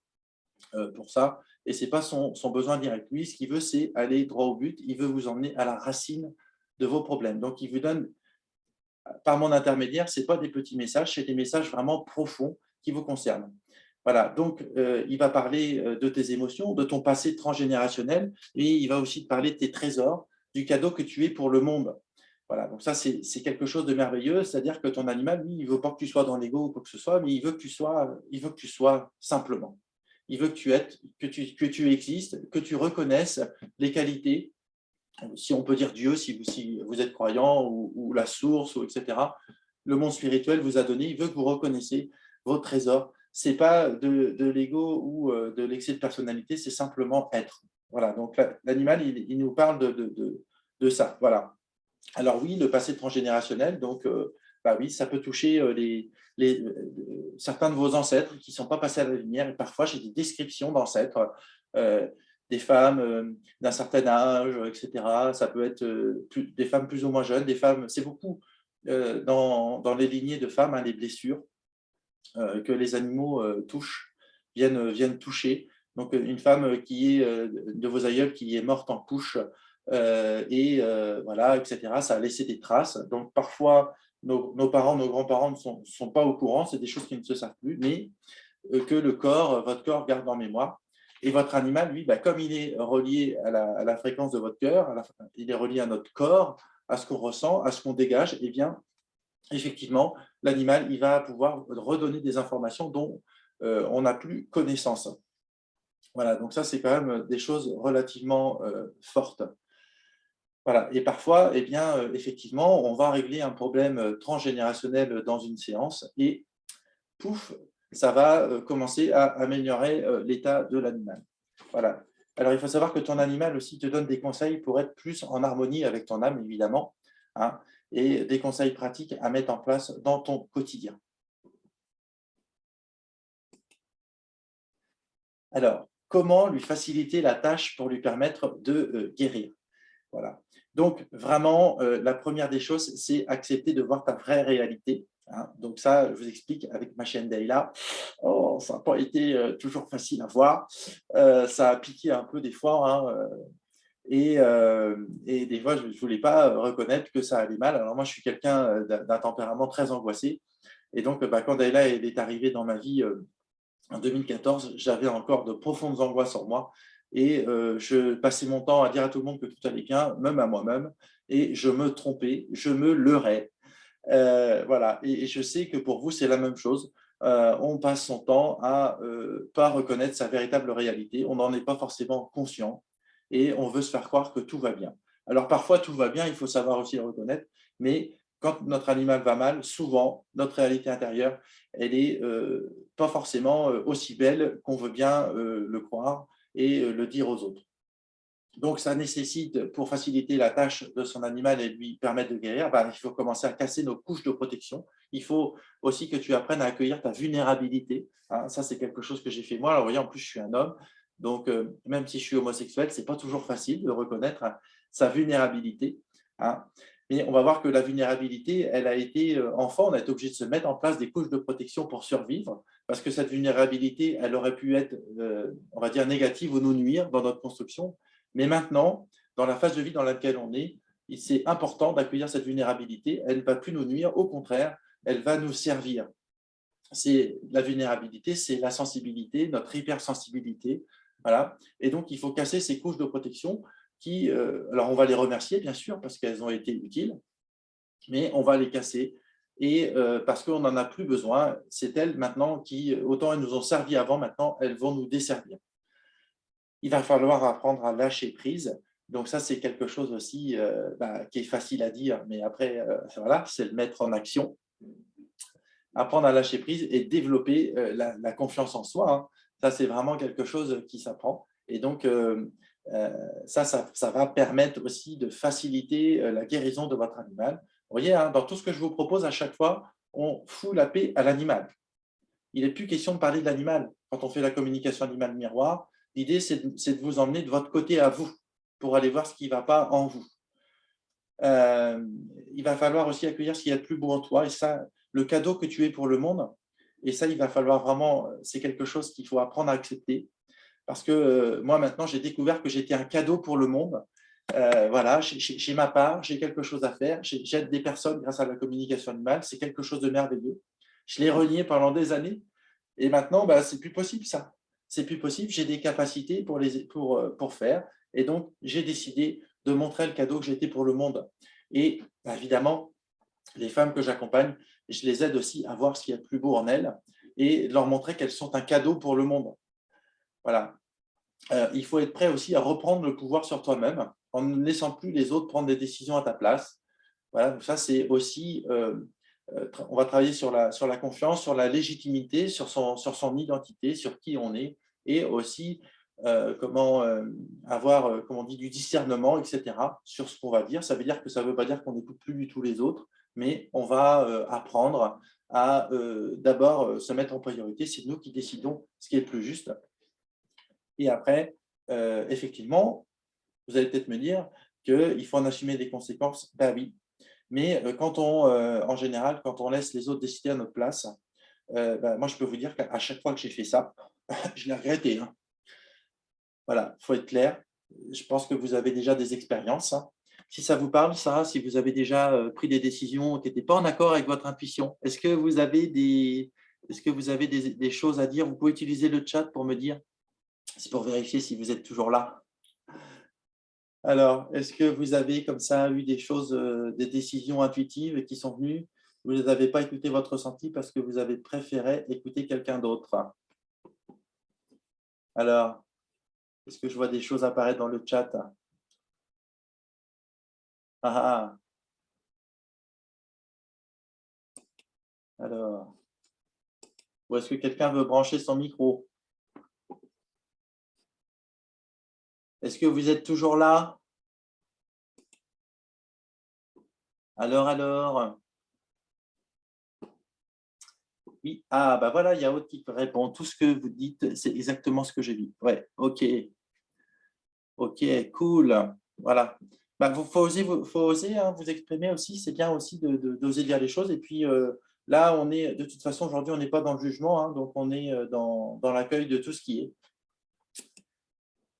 [SPEAKER 1] pour ça. Et ce n'est pas son besoin direct. Lui, ce qu'il veut, c'est aller droit au but. Il veut vous emmener à la racine de vos problèmes. Donc, il vous donne, par mon intermédiaire, ce n'est pas des petits messages, c'est des messages vraiment profonds qui vous concernent. Voilà, donc il va parler de tes émotions, de ton passé transgénérationnel, et il va aussi te parler de tes trésors, du cadeau que tu es pour le monde. Voilà, donc ça, c'est quelque chose de merveilleux, c'est-à-dire que ton animal, lui, il ne veut pas que tu sois dans l'ego ou quoi que ce soit, mais il veut que tu sois simplement. Il veut que tu existes, que tu reconnaisses les qualités, si on peut dire Dieu, si vous êtes croyant, ou la source, etc. Le monde spirituel vous a donné, il veut que vous reconnaissiez vos trésors. Ce n'est pas de l'ego ou de l'excès de personnalité, c'est simplement être. Voilà, donc l'animal, il nous parle de ça. Voilà. Alors oui, le passé transgénérationnel, donc oui, ça peut toucher certains de vos ancêtres qui ne sont pas passés à la lumière. Et parfois, j'ai des descriptions d'ancêtres, des femmes d'un certain âge, etc. Ça peut être des femmes plus ou moins jeunes, des femmes, c'est beaucoup dans les lignées de femmes, hein, les blessures que les animaux touchent, viennent toucher. Donc, une femme qui est de vos aïeuls qui est morte en couche, voilà, etc. Ça a laissé des traces. Donc, parfois, nos parents, nos grands-parents ne sont pas au courant, c'est des choses qui ne se savent plus, mais que votre corps garde en mémoire. Et votre animal, lui, comme il est relié à la fréquence de votre cœur, il est relié à notre corps, à ce qu'on ressent, à ce qu'on dégage, eh bien, effectivement, l'animal, il va pouvoir redonner des informations dont on n'a plus connaissance. Voilà, donc ça, c'est quand même des choses relativement fortes. Voilà, et parfois, eh bien, effectivement, on va régler un problème transgénérationnel dans une séance, et pouf, ça va commencer à améliorer l'état de l'animal. Voilà. Alors, il faut savoir que ton animal aussi te donne des conseils pour être plus en harmonie avec ton âme, évidemment, hein, et des conseils pratiques à mettre en place dans ton quotidien. Alors, comment lui faciliter la tâche pour lui permettre de guérir? Voilà. Donc, vraiment, la première des choses, c'est accepter de voir ta vraie réalité, hein. Donc ça, je vous explique avec ma chaîne Dayla, oh, ça n'a pas été toujours facile à voir. Ça a piqué un peu des fois, hein, et des fois, je ne voulais pas reconnaître que ça allait mal. Alors moi, je suis quelqu'un d'un tempérament très angoissé. Et donc, bah, quand Dayla elle est arrivée dans ma vie en 2014, j'avais encore de profondes angoisses en moi et je passais mon temps à dire à tout le monde que tout allait bien, même à moi-même, et je me trompais, je me leurrais. Voilà, et je sais que pour vous, c'est la même chose. On passe son temps à pas reconnaître sa véritable réalité, on n'en est pas forcément conscient et on veut se faire croire que tout va bien. Alors parfois, tout va bien, il faut savoir aussi le reconnaître, mais quand notre animal va mal, souvent, notre réalité intérieure, elle est pas forcément aussi belle qu'on veut bien le croire et le dire aux autres. Donc, ça nécessite, pour faciliter la tâche de son animal et lui permettre de guérir, bah, il faut commencer à casser nos couches de protection. Il faut aussi que tu apprennes à accueillir ta vulnérabilité, hein. Ça, c'est quelque chose que j'ai fait moi. Alors, vous voyez, en plus, je suis un homme. Donc, même si je suis homosexuel, ce n'est pas toujours facile de reconnaître sa vulnérabilité, hein. Mais on va voir que la vulnérabilité, elle a été, enfant, on a été obligé de se mettre en place des couches de protection pour survivre, parce que cette vulnérabilité, elle aurait pu être, on va dire, négative ou nous nuire dans notre construction. Mais maintenant, dans la phase de vie dans laquelle on est, c'est important d'accueillir cette vulnérabilité. Elle ne va plus nous nuire, au contraire, elle va nous servir. C'est la vulnérabilité, c'est la sensibilité, notre hypersensibilité. Voilà. Et donc, il faut casser ces couches de protection qui, alors on va les remercier, bien sûr, parce qu'elles ont été utiles, mais on va les casser et parce qu'on n'en a plus besoin. C'est elles maintenant qui, autant elles nous ont servi avant, maintenant elles vont nous desservir. Il va falloir apprendre à lâcher prise. Donc ça, c'est quelque chose aussi qui est facile à dire, mais après, voilà, c'est le mettre en action. Apprendre à lâcher prise et développer la confiance en soi, hein. Ça, c'est vraiment quelque chose qui s'apprend. Et donc, ça va permettre aussi de faciliter la guérison de votre animal. Vous voyez, hein, dans tout ce que je vous propose, à chaque fois, on fout la paix à l'animal. Il n'est plus question de parler de l'animal. Quand on fait la communication animal miroir, l'idée, c'est de vous emmener de votre côté à vous pour aller voir ce qui ne va pas en vous. Il va falloir aussi accueillir ce qu'il y a de plus beau en toi. Et ça, le cadeau que tu es pour le monde, et ça, il va falloir vraiment, c'est quelque chose qu'il faut apprendre à accepter. Parce que moi, maintenant, j'ai découvert que j'étais un cadeau pour le monde. Voilà, j'ai ma part, j'ai quelque chose à faire, j'aide des personnes grâce à la communication animale, c'est quelque chose de merveilleux. Je l'ai renié pendant des années, et maintenant, bah, c'est plus possible ça. C'est plus possible, j'ai des capacités pour faire, et donc j'ai décidé de montrer le cadeau que j'étais pour le monde. Et bah, évidemment, les femmes que j'accompagne, je les aide aussi à voir ce qu'il y a de plus beau en elles, et de leur montrer qu'elles sont un cadeau pour le monde. Voilà. Il faut être prêt aussi à reprendre le pouvoir sur toi-même en ne laissant plus les autres prendre des décisions à ta place. Voilà, donc ça, c'est aussi, on va travailler sur la confiance, sur la légitimité, sur son identité, sur qui on est, et aussi comment avoir, comme on dit, du discernement, etc., sur ce qu'on va dire. Ça veut dire que ça ne veut pas dire qu'on n'écoute plus du tout les autres, mais on va apprendre à d'abord se mettre en priorité. C'est nous qui décidons ce qui est le plus juste. Et après, effectivement, vous allez peut-être me dire qu'il faut en assumer des conséquences. Ben oui, mais en général, quand on laisse les autres décider à notre place, ben, moi, je peux vous dire qu'à chaque fois que j'ai fait ça, je l'ai regretté, hein. Voilà, il faut être clair. Je pense que vous avez déjà des expériences, hein. Si ça vous parle, ça, si vous avez déjà pris des décisions qui n'étaient pas en accord avec votre intuition, est-ce que vous avez des choses à dire? Vous pouvez utiliser le chat pour me dire. C'est pour vérifier si vous êtes toujours là. Alors, est-ce que vous avez comme ça eu des choses, des décisions intuitives qui sont venues? Vous n'avez pas écouté votre ressenti parce que vous avez préféré écouter quelqu'un d'autre? Alors, est-ce que je vois des choses apparaître dans le chat? Ah, ah. Alors, ou est-ce que quelqu'un veut brancher son micro? Est-ce que vous êtes toujours là? Alors? Oui, ah, bah voilà, il y a Aude qui répond. Tout ce que vous dites, c'est exactement ce que j'ai dit. Ouais, ok, cool. Voilà. Bah, faut oser hein, vous exprimer aussi. C'est bien aussi d'oser dire les choses. Et puis là, on est, de toute façon, aujourd'hui, on n'est pas dans le jugement, hein, donc on est dans l'accueil de tout ce qui est.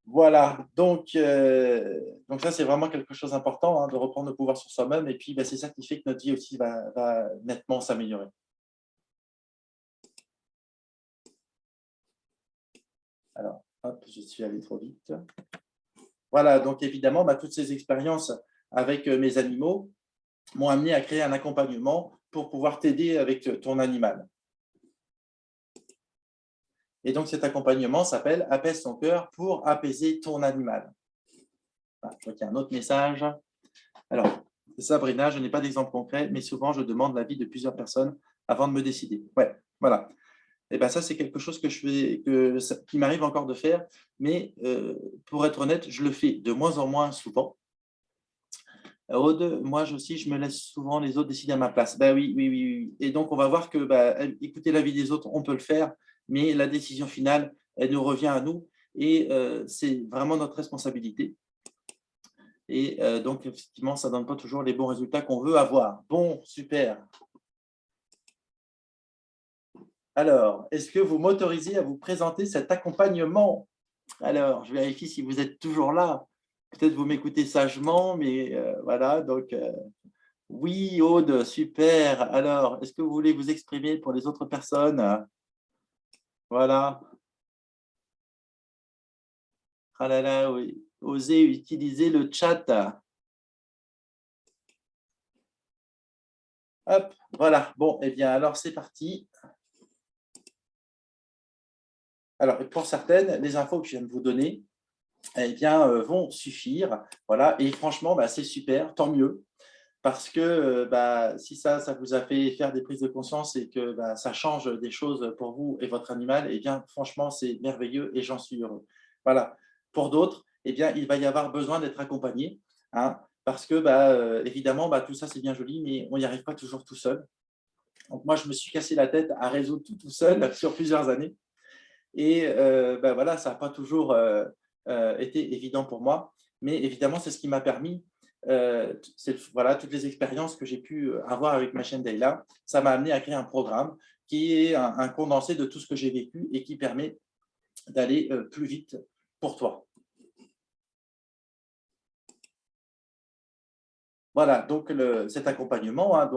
[SPEAKER 1] Voilà, donc ça, c'est vraiment quelque chose d'important, hein, de reprendre le pouvoir sur soi-même. Et puis, bah, c'est ça qui fait que notre vie aussi va nettement s'améliorer. Alors, hop, je suis allé trop vite. Voilà, donc évidemment, bah, toutes ces expériences avec mes animaux m'ont amené à créer un accompagnement pour pouvoir t'aider avec ton animal. Et donc, cet accompagnement s'appelle « Apaise ton cœur pour apaiser ton animal ». Voilà, je vois qu'il y a un autre message. Alors, Sabrina, je n'ai pas d'exemple concret, mais souvent, je demande l'avis de plusieurs personnes avant de me décider. Ouais, voilà. Et ben ça, c'est quelque chose que je fais, qui m'arrive encore de faire, mais pour être honnête, je le fais de moins en moins souvent. Aude, moi aussi, je me laisse souvent les autres décider à ma place. Ben oui, oui, oui, oui. Et donc, on va voir que écouter l'avis des autres, on peut le faire, mais la décision finale, elle nous revient à nous et c'est vraiment notre responsabilité. Et donc, effectivement, ça ne donne pas toujours les bons résultats qu'on veut avoir. Bon, super. Alors, est-ce que vous m'autorisez à vous présenter cet accompagnement? Alors, je vérifie si vous êtes toujours là. Peut-être vous m'écoutez sagement, mais voilà, donc oui, Aude, super. Alors, est-ce que vous voulez vous exprimer pour les autres personnes? Voilà. Ah là là, oui. Osez utiliser le chat. Hop, voilà. Bon, eh bien, alors c'est parti. Alors, pour certaines, les infos que je viens de vous donner, eh bien, vont suffire. Voilà. Et franchement, bah, c'est super, tant mieux. Parce que si ça vous a fait faire des prises de conscience et que ça change des choses pour vous et votre animal, eh bien, franchement, c'est merveilleux et j'en suis heureux. Voilà. Pour d'autres, eh bien, il va y avoir besoin d'être accompagné, hein, parce que, évidemment, tout ça, c'est bien joli, mais on n'y arrive pas toujours tout seul. Donc, moi, je me suis cassé la tête à résoudre tout seul sur plusieurs années. Et voilà, ça n'a pas toujours été évident pour moi, mais évidemment, c'est ce qui m'a permis, voilà, toutes les expériences que j'ai pu avoir avec ma chaîne Dayla, ça m'a amené à créer un programme qui est un condensé de tout ce que j'ai vécu et qui permet d'aller plus vite pour toi. Voilà, donc cet accompagnement, hein,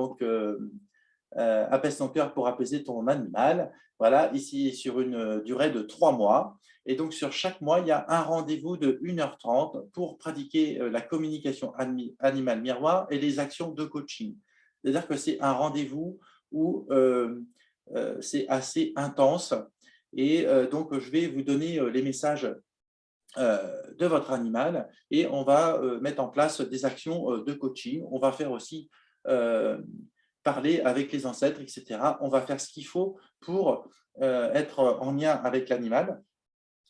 [SPEAKER 1] apaise ton cœur pour apaiser ton animal. Voilà, ici sur une durée de 3 mois. Et donc, sur chaque mois, il y a un rendez-vous de 1h30 pour pratiquer la communication animale miroir et les actions de coaching. C'est-à-dire que c'est un rendez-vous où c'est assez intense. Et donc, je vais vous donner les messages de votre animal et on va mettre en place des actions de coaching. On va faire aussi parler avec les ancêtres, etc. On va faire ce qu'il faut pour être en lien avec l'animal.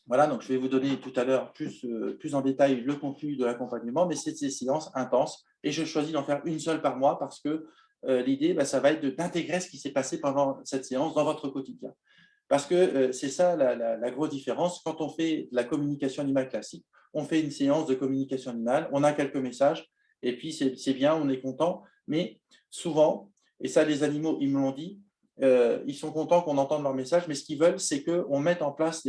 [SPEAKER 1] Voilà, donc je vais vous donner tout à l'heure plus en détail le contenu de l'accompagnement, mais c'est des séances intenses et je choisis d'en faire une seule par mois parce que l'idée, ça va être d'intégrer ce qui s'est passé pendant cette séance dans votre quotidien. Parce que c'est ça la grosse différence. Quand on fait de la communication animale classique, on fait une séance de communication animale, on a quelques messages, et puis c'est bien, on est content. Mais souvent, et ça les animaux, ils me l'ont dit, ils sont contents qu'on entende leurs messages, mais ce qu'ils veulent, c'est qu'on mette en place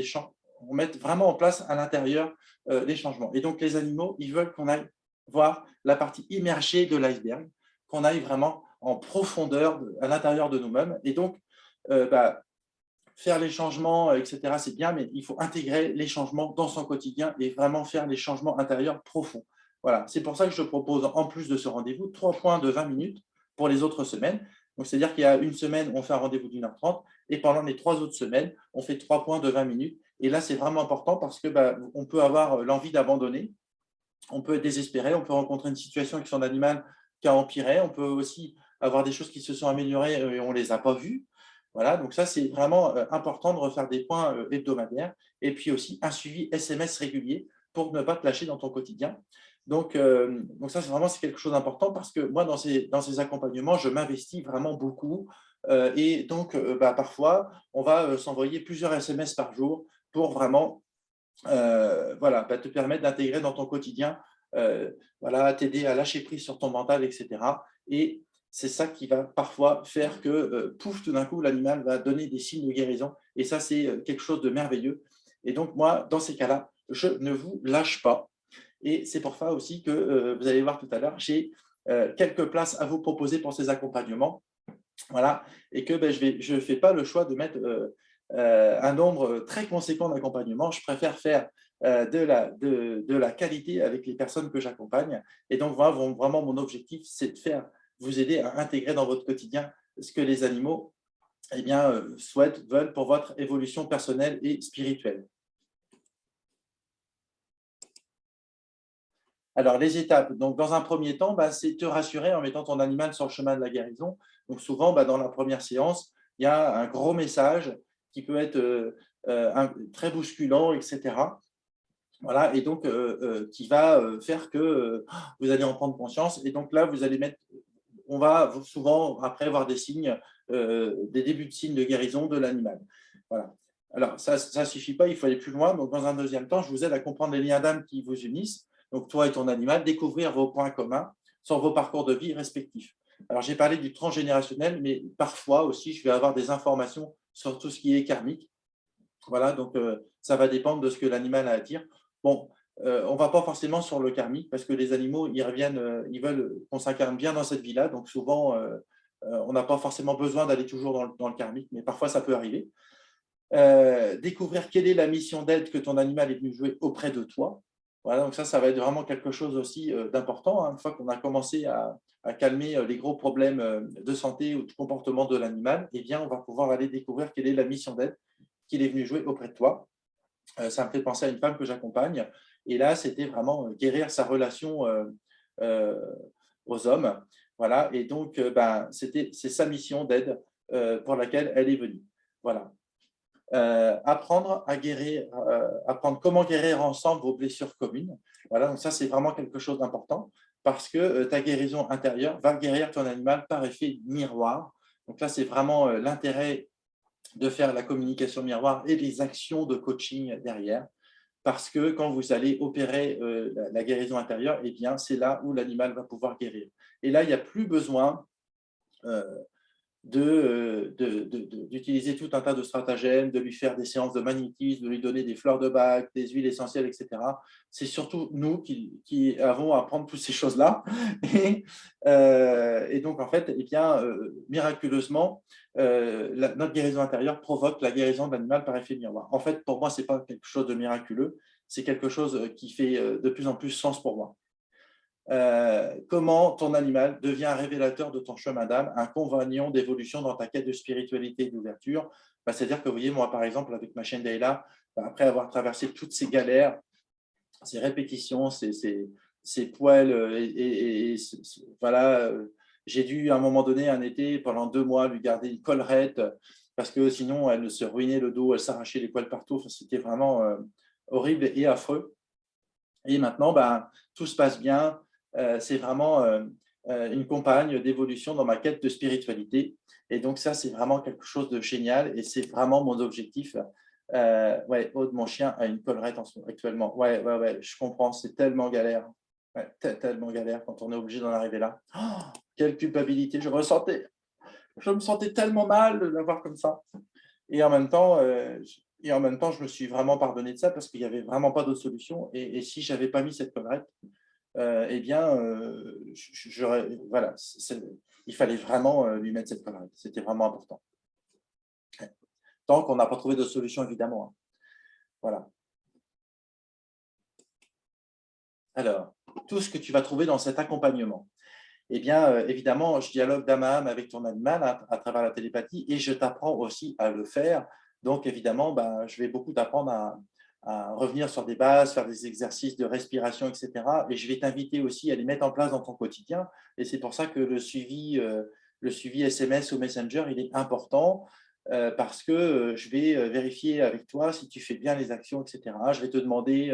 [SPEAKER 1] on mette vraiment en place à l'intérieur les changements. Et donc les animaux, ils veulent qu'on aille voir la partie immergée de l'iceberg, qu'on aille vraiment en profondeur à l'intérieur de nous-mêmes. Et donc, faire les changements, etc., c'est bien, mais il faut intégrer les changements dans son quotidien et vraiment faire les changements intérieurs profonds. Voilà, c'est pour ça que je propose, en plus de ce rendez-vous, 3 points de 20 minutes pour les autres semaines. Donc, c'est-à-dire qu'il y a une semaine, on fait un rendez-vous d'1h30 et pendant les 3 autres semaines, on fait 3 points de 20 minutes. Et là, c'est vraiment important parce que on peut avoir l'envie d'abandonner, on peut être désespéré, on peut rencontrer une situation avec son animal qui a empiré, on peut aussi avoir des choses qui se sont améliorées et on ne les a pas vues. Voilà, donc ça, c'est vraiment important de refaire des points hebdomadaires et puis aussi un suivi SMS régulier pour ne pas te lâcher dans ton quotidien. Donc ça, c'est quelque chose d'important parce que moi, dans ces accompagnements, je m'investis vraiment beaucoup. Et donc, parfois, on va s'envoyer plusieurs SMS par jour pour vraiment voilà, te permettre d'intégrer dans ton quotidien, voilà, t'aider à lâcher prise sur ton mental, etc. Et c'est ça qui va parfois faire que, pouf, tout d'un coup, l'animal va donner des signes de guérison. Et ça, c'est quelque chose de merveilleux. Et donc, moi, dans ces cas-là, je ne vous lâche pas. Et c'est pour ça aussi que, vous allez voir tout à l'heure, j'ai quelques places à vous proposer pour ces accompagnements. Voilà, et que je ne fais pas le choix de mettre un nombre très conséquent d'accompagnements. Je préfère faire de la qualité avec les personnes que j'accompagne. Et donc, voilà, vraiment, mon objectif, c'est de vous aider à intégrer dans votre quotidien ce que les animaux eh bien, souhaitent, veulent pour votre évolution personnelle et spirituelle. Alors, les étapes. Donc, dans un premier temps, c'est te rassurer en mettant ton animal sur le chemin de la guérison. Donc, souvent, dans la première séance, il y a un gros message qui peut être très bousculant, etc. Voilà, et donc, qui va faire que vous allez en prendre conscience. Et donc là, on va souvent, après, voir des signes, des débuts de signes de guérison de l'animal. Voilà. Alors, ça ne suffit pas, il faut aller plus loin. Donc, dans un deuxième temps, je vous aide à comprendre les liens d'âme qui vous unissent. Donc, toi et ton animal, découvrir vos points communs sur vos parcours de vie respectifs. Alors, j'ai parlé du transgénérationnel, mais parfois aussi, je vais avoir des informations sur tout ce qui est karmique. Voilà, donc ça va dépendre de ce que l'animal a à dire. Bon, on ne va pas forcément sur le karmique parce que les animaux, ils reviennent, ils veulent qu'on s'incarne bien dans cette vie-là. Donc, souvent, on n'a pas forcément besoin d'aller toujours dans le karmique, mais parfois, ça peut arriver. Découvrir quelle est la mission d'aide que ton animal est venu jouer auprès de toi. Voilà, donc ça va être vraiment quelque chose aussi d'important. Une fois qu'on a commencé à calmer les gros problèmes de santé ou de comportement de l'animal, eh bien, on va pouvoir aller découvrir quelle est la mission d'aide qu'il est venu jouer auprès de toi. Ça me fait penser à une femme que j'accompagne. Et là, c'était vraiment guérir sa relation aux hommes. Voilà, et donc, c'est sa mission d'aide pour laquelle elle est venue. Voilà. Apprendre comment guérir ensemble vos blessures communes. Voilà, donc ça, c'est vraiment quelque chose d'important parce que ta guérison intérieure va guérir ton animal par effet miroir. Donc là, c'est vraiment l'intérêt de faire la communication miroir et les actions de coaching derrière. Parce que quand vous allez opérer la guérison intérieure, eh bien, c'est là où l'animal va pouvoir guérir. Et là, il n'y a plus besoin d'utiliser tout un tas de stratagèmes, de lui faire des séances de magnétisme, de lui donner des fleurs de bac, des huiles essentielles, etc. C'est surtout nous qui avons à apprendre toutes ces choses-là. Et donc, en fait, eh bien, miraculeusement, notre guérison intérieure provoque la guérison de l'animal par effet miroir. En fait, pour moi, ce n'est pas quelque chose de miraculeux, c'est quelque chose qui fait de plus en plus sens pour moi. Comment ton animal devient un révélateur de ton chemin d'âme, un compagnon d'évolution dans ta quête de spiritualité et d'ouverture. C'est-à-dire que, vous voyez, moi, par exemple, avec ma chaîne Dayla, après avoir traversé toutes ces galères, ces répétitions, ces poils, voilà, j'ai dû, à un moment donné, un été, pendant 2 mois, lui garder une collerette, parce que sinon, elle se ruinait le dos, elle s'arrachait les poils partout. Enfin, c'était vraiment horrible et affreux. Et maintenant, tout se passe bien. C'est vraiment une compagne d'évolution dans ma quête de spiritualité. Et donc, ça, c'est vraiment quelque chose de génial et c'est vraiment mon objectif. Ouais, Aude, mon chien, a une collerette actuellement. Ouais, je comprends, c'est tellement galère. Ouais, tellement galère quand on est obligé d'en arriver là. Oh, quelle culpabilité. Je me sentais tellement mal de l'avoir comme ça. Et en même temps, je me suis vraiment pardonné de ça parce qu'il n'y avait vraiment pas d'autre solution. Et si je n'avais pas mis cette collerette, eh bien, voilà, il fallait vraiment lui mettre cette collerette. C'était vraiment important. Tant qu'on n'a pas trouvé de solution, évidemment. Hein. Voilà. Alors, tout ce que tu vas trouver dans cet accompagnement. Eh bien, évidemment, je dialogue d'âme à âme avec ton animal à travers la télépathie et je t'apprends aussi à le faire. Donc, évidemment, je vais beaucoup t'apprendre à revenir sur des bases, faire des exercices de respiration, etc. Et je vais t'inviter aussi à les mettre en place dans ton quotidien. Et c'est pour ça que le suivi SMS ou Messenger, il est important. parce que je vais vérifier avec toi si tu fais bien les actions, etc. Je vais te demander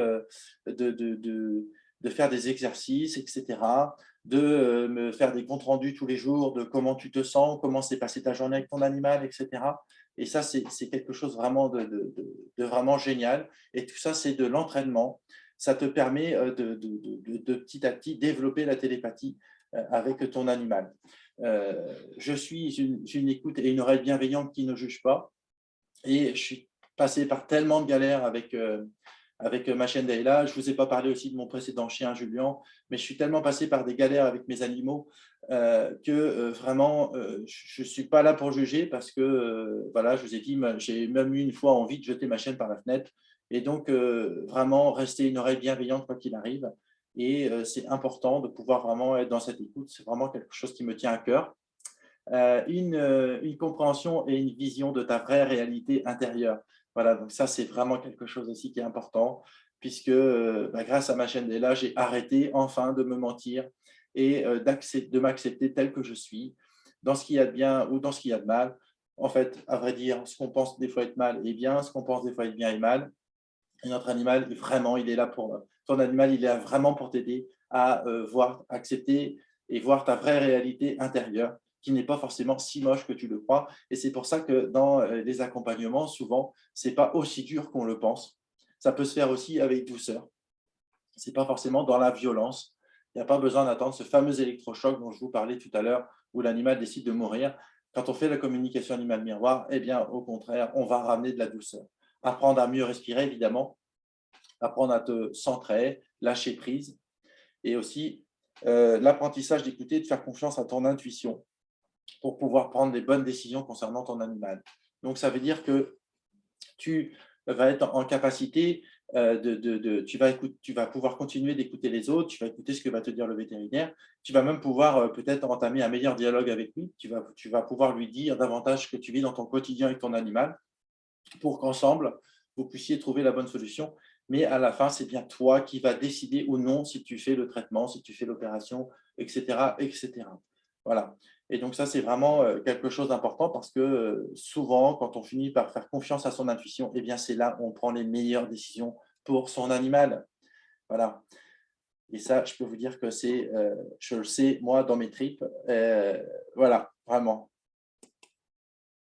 [SPEAKER 1] de faire des exercices, etc., de me faire des comptes rendus tous les jours de comment tu te sens, comment s'est passée ta journée avec ton animal, etc. Et ça, c'est quelque chose vraiment de vraiment génial. Et tout ça, c'est de l'entraînement. Ça te permet de petit à petit développer la télépathie avec ton animal. Je suis une écoute et une oreille bienveillante qui ne juge pas. Et je suis passé par tellement de galères avec ma chienne Dayla. Je ne vous ai pas parlé aussi de mon précédent chien, Julien, mais je suis tellement passé par des galères avec mes animaux que vraiment, je ne suis pas là pour juger parce que, voilà, je vous ai dit, j'ai même eu une fois envie de jeter ma chienne par la fenêtre. Et donc, vraiment, rester une oreille bienveillante quoi qu'il arrive. Et c'est important de pouvoir vraiment être dans cette écoute. C'est vraiment quelque chose qui me tient à cœur. Une compréhension et une vision de ta vraie réalité intérieure. Voilà, donc ça, c'est vraiment quelque chose aussi qui est important, puisque grâce à ma chaîne Della, j'ai arrêté enfin de me mentir et de m'accepter tel que je suis, dans ce qu'il y a de bien ou dans ce qu'il y a de mal. En fait, à vrai dire, ce qu'on pense des fois être mal est bien, ce qu'on pense des fois être bien est mal. Et notre animal, vraiment, il est là pour… Ton animal, il est là vraiment pour t'aider à voir, accepter et voir ta vraie réalité intérieure, qui n'est pas forcément si moche que tu le crois. Et c'est pour ça que dans les accompagnements, souvent, ce n'est pas aussi dur qu'on le pense. Ça peut se faire aussi avec douceur. Ce n'est pas forcément dans la violence. Il n'y a pas besoin d'attendre ce fameux électrochoc dont je vous parlais tout à l'heure, où l'animal décide de mourir. Quand on fait la communication animal-miroir, eh bien, au contraire, on va ramener de la douceur. Apprendre à mieux respirer, évidemment, apprendre à te centrer, lâcher prise, et aussi l'apprentissage d'écouter, de faire confiance à ton intuition pour pouvoir prendre les bonnes décisions concernant ton animal. Donc, ça veut dire que tu vas être en capacité tu vas pouvoir continuer d'écouter les autres, tu vas écouter ce que va te dire le vétérinaire, tu vas même pouvoir peut-être entamer un meilleur dialogue avec lui, tu vas pouvoir lui dire davantage ce que tu vis dans ton quotidien avec ton animal pour qu'ensemble, vous puissiez trouver la bonne solution. Mais à la fin, c'est bien toi qui vas décider ou non si tu fais le traitement, si tu fais l'opération, etc., etc. Voilà. Et donc ça, c'est vraiment quelque chose d'important parce que souvent, quand on finit par faire confiance à son intuition, eh bien, c'est là où on prend les meilleures décisions pour son animal. Voilà. Et ça, je peux vous dire que je le sais, moi, dans mes tripes. Voilà, vraiment.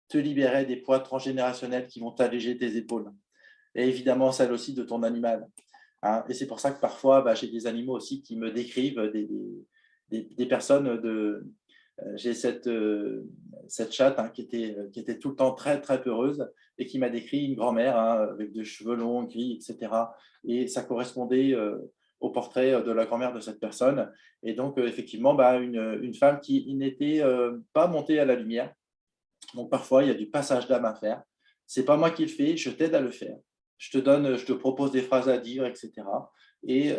[SPEAKER 1] Te libérer des poids transgénérationnels qui vont t'alléger tes épaules. Et évidemment, celle aussi de ton animal. Hein. Et c'est pour ça que parfois, j'ai des animaux aussi qui me décrivent des personnes j'ai cette chatte qui était tout le temps très, très peureuse et qui m'a décrit une grand-mère avec des cheveux longs, gris, etc. Et ça correspondait au portrait de la grand-mère de cette personne. Et donc, effectivement, une femme qui n'était pas montée à la lumière. Donc, parfois, il y a du passage d'âme à faire. Ce n'est pas moi qui le fais, je t'aide à le faire. Je te propose des phrases à dire, etc. Et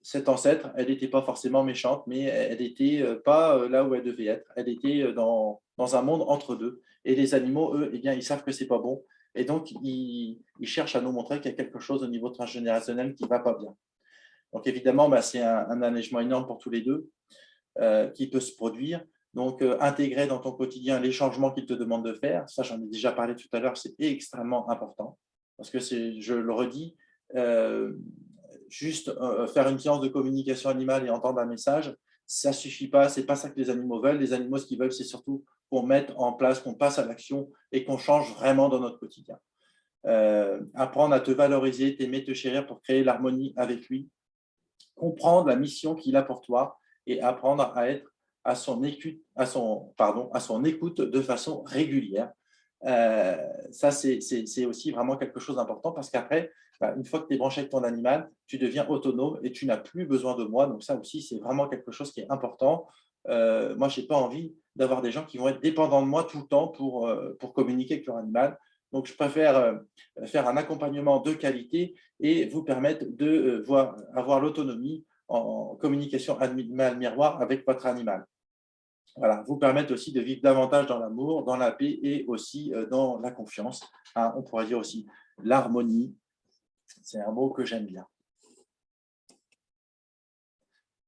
[SPEAKER 1] cette ancêtre, elle n'était pas forcément méchante, mais elle n'était pas là où elle devait être. Elle était dans un monde entre deux. Et les animaux, eux, eh bien, ils savent que ce n'est pas bon. Et donc, ils cherchent à nous montrer qu'il y a quelque chose au niveau transgénérationnel qui ne va pas bien. Donc, évidemment, c'est un allègement énorme pour tous les deux qui peut se produire. Donc, intégrer dans ton quotidien les changements qu'il te demande de faire, ça j'en ai déjà parlé tout à l'heure, c'est extrêmement important. Parce que je le redis, juste faire une séance de communication animale et entendre un message, ça ne suffit pas, ce n'est pas ça que les animaux veulent. Les animaux, ce qu'ils veulent, c'est surtout qu'on mette en place, qu'on passe à l'action et qu'on change vraiment dans notre quotidien. Apprendre à te valoriser, t'aimer, te chérir pour créer l'harmonie avec lui, comprendre la mission qu'il a pour toi et apprendre à être à son écoute de façon régulière. Ça, c'est aussi vraiment quelque chose d'important parce qu'après, une fois que tu es branché avec ton animal, tu deviens autonome et tu n'as plus besoin de moi. Donc ça aussi, c'est vraiment quelque chose qui est important. Moi, je n'ai pas envie d'avoir des gens qui vont être dépendants de moi tout le temps pour communiquer avec leur animal. Donc, je préfère faire un accompagnement de qualité et vous permettre de avoir l'autonomie en communication animal-miroir avec votre animal. Voilà, vous permettre aussi de vivre davantage dans l'amour, dans la paix et aussi dans la confiance. Hein, on pourrait dire aussi l'harmonie. C'est un mot que j'aime bien.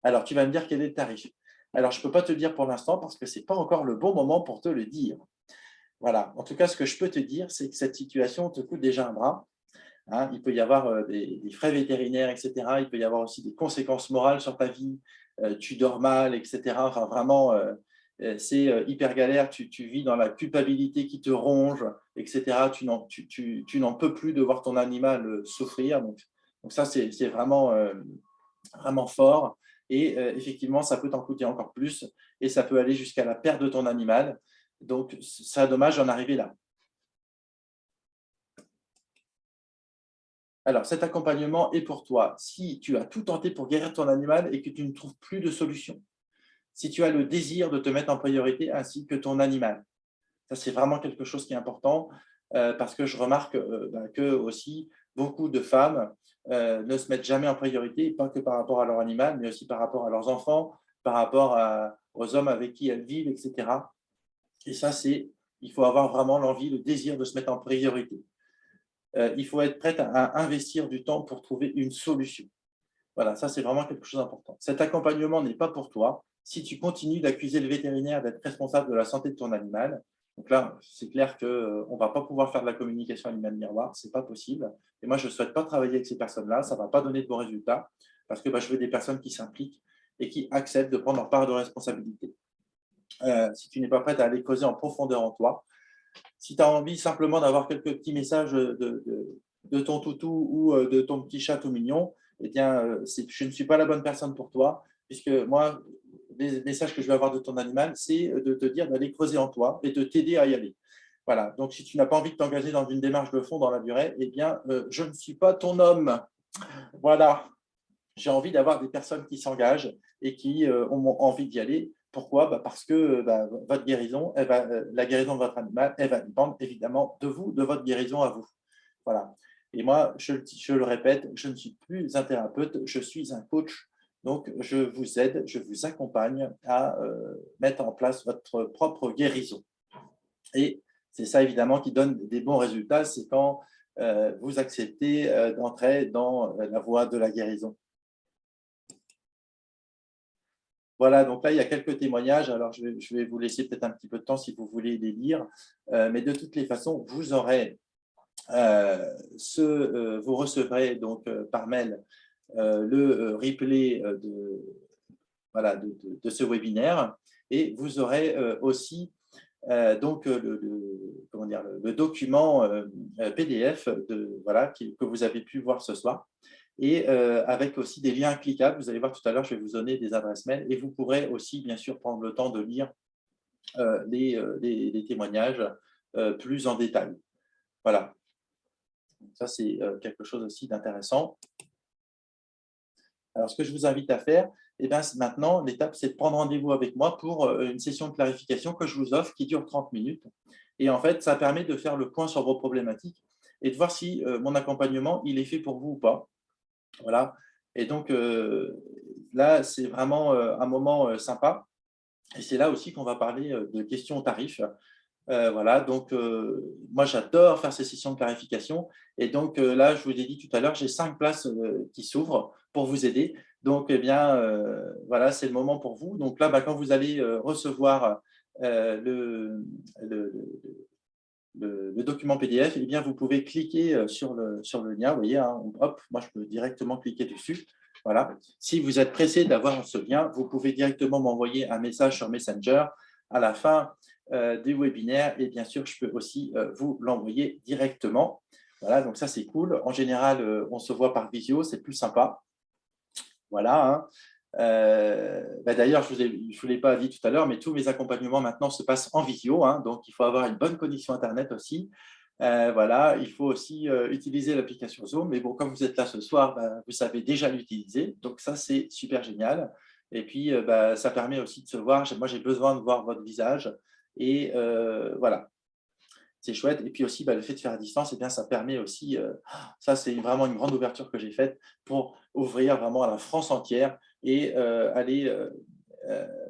[SPEAKER 1] Alors, tu vas me dire quel est le tarif. Alors, je ne peux pas te dire pour l'instant parce que ce n'est pas encore le bon moment pour te le dire. Voilà. En tout cas, ce que je peux te dire, c'est que cette situation te coûte déjà un bras. Hein. Il peut y avoir des frais vétérinaires, etc. Il peut y avoir aussi des conséquences morales sur ta vie. Tu dors mal, etc. Enfin, vraiment, c'est hyper galère. Tu vis dans la culpabilité qui te ronge, etc. Tu n'en peux plus de voir ton animal souffrir. Donc ça, c'est vraiment, vraiment fort. Et effectivement, ça peut t'en coûter encore plus. Et ça peut aller jusqu'à la perte de ton animal. Donc, c'est dommage d'en arriver là. Alors, cet accompagnement est pour toi si tu as tout tenté pour guérir ton animal et que tu ne trouves plus de solution. Si tu as le désir de te mettre en priorité ainsi que ton animal. Ça, c'est vraiment quelque chose qui est important parce que je remarque que aussi beaucoup de femmes ne se mettent jamais en priorité, pas que par rapport à leur animal, mais aussi par rapport à leurs enfants, par rapport aux hommes avec qui elles vivent, etc. Et ça, il faut avoir vraiment l'envie, le désir de se mettre en priorité. Il faut être prête à investir du temps pour trouver une solution. Voilà, ça, c'est vraiment quelque chose d'important. Cet accompagnement n'est pas pour toi si tu continues d'accuser le vétérinaire d'être responsable de la santé de ton animal. Donc là, c'est clair qu'on ne va pas pouvoir faire de la communication animale miroir, ce n'est pas possible. Et moi, je ne souhaite pas travailler avec ces personnes-là, ça ne va pas donner de bons résultats parce que je veux des personnes qui s'impliquent et qui acceptent de prendre leur part de responsabilité. Si tu n'es pas prête à aller creuser en profondeur en toi, si tu as envie simplement d'avoir quelques petits messages de ton toutou ou de ton petit chat tout mignon, eh bien, je ne suis pas la bonne personne pour toi, puisque moi, les messages que je vais avoir de ton animal, c'est de te dire d'aller creuser en toi et de t'aider à y aller. Voilà, donc si tu n'as pas envie de t'engager dans une démarche de fond dans la durée, eh bien, je ne suis pas ton homme. Voilà, j'ai envie d'avoir des personnes qui s'engagent et qui ont envie d'y aller. Pourquoi? Parce que votre guérison, la guérison de votre animal, elle va dépendre évidemment de vous, de votre guérison à vous. Voilà. Et moi, je le répète, je ne suis plus un thérapeute, je suis un coach. Donc, je vous aide, je vous accompagne à mettre en place votre propre guérison. Et c'est ça, évidemment, qui donne des bons résultats, c'est quand vous acceptez d'entrer dans la voie de la guérison. Voilà, donc là, il y a quelques témoignages. Alors, je vais vous laisser peut-être un petit peu de temps si vous voulez les lire. Mais de toutes les façons, vous aurez vous recevrez donc par mail le replay de ce webinaire et vous aurez aussi donc le document PDF que vous avez pu voir ce soir et avec aussi des liens cliquables. Vous allez voir tout à l'heure, je vais vous donner des adresses mail et vous pourrez aussi bien sûr prendre le temps de lire les témoignages plus en détail. Voilà. Ça, c'est quelque chose aussi d'intéressant. Alors, ce que je vous invite à faire, maintenant, l'étape, c'est de prendre rendez-vous avec moi pour une session de clarification que je vous offre qui dure 30 minutes. Et en fait, ça permet de faire le point sur vos problématiques et de voir si mon accompagnement, il est fait pour vous ou pas. Voilà. Et donc, là, c'est vraiment un moment sympa. Et c'est là aussi qu'on va parler de questions tarifs. Voilà, donc moi j'adore faire ces sessions de clarification et donc là je vous ai dit tout à l'heure, j'ai 5 places qui s'ouvrent pour vous aider. Donc eh bien voilà, c'est le moment pour vous. Donc là, quand vous allez recevoir le, le document PDF, eh bien vous pouvez cliquer sur le lien. Vous voyez, hein, hop, moi je peux directement cliquer dessus. Voilà. Si vous êtes pressé d'avoir ce lien, vous pouvez directement m'envoyer un message sur Messenger à la fin des webinaires et bien sûr, je peux aussi vous l'envoyer directement. Voilà, donc ça, c'est cool. En général, on se voit par visio, c'est plus sympa. Voilà. Hein. D'ailleurs, je ne vous l'ai pas dit tout à l'heure, mais tous mes accompagnements maintenant se passent en visio. Hein, donc, il faut avoir une bonne connexion Internet aussi. Voilà, il faut aussi utiliser l'application Zoom. Mais bon, comme vous êtes là ce soir, vous savez déjà l'utiliser. Donc, ça, c'est super génial. Et puis, ça permet aussi de se voir. Moi, j'ai besoin de voir votre visage. Et voilà, c'est chouette. Et puis aussi, le fait de faire à distance, eh bien, ça permet aussi, ça c'est vraiment une grande ouverture que j'ai faite pour ouvrir vraiment à la France entière et aller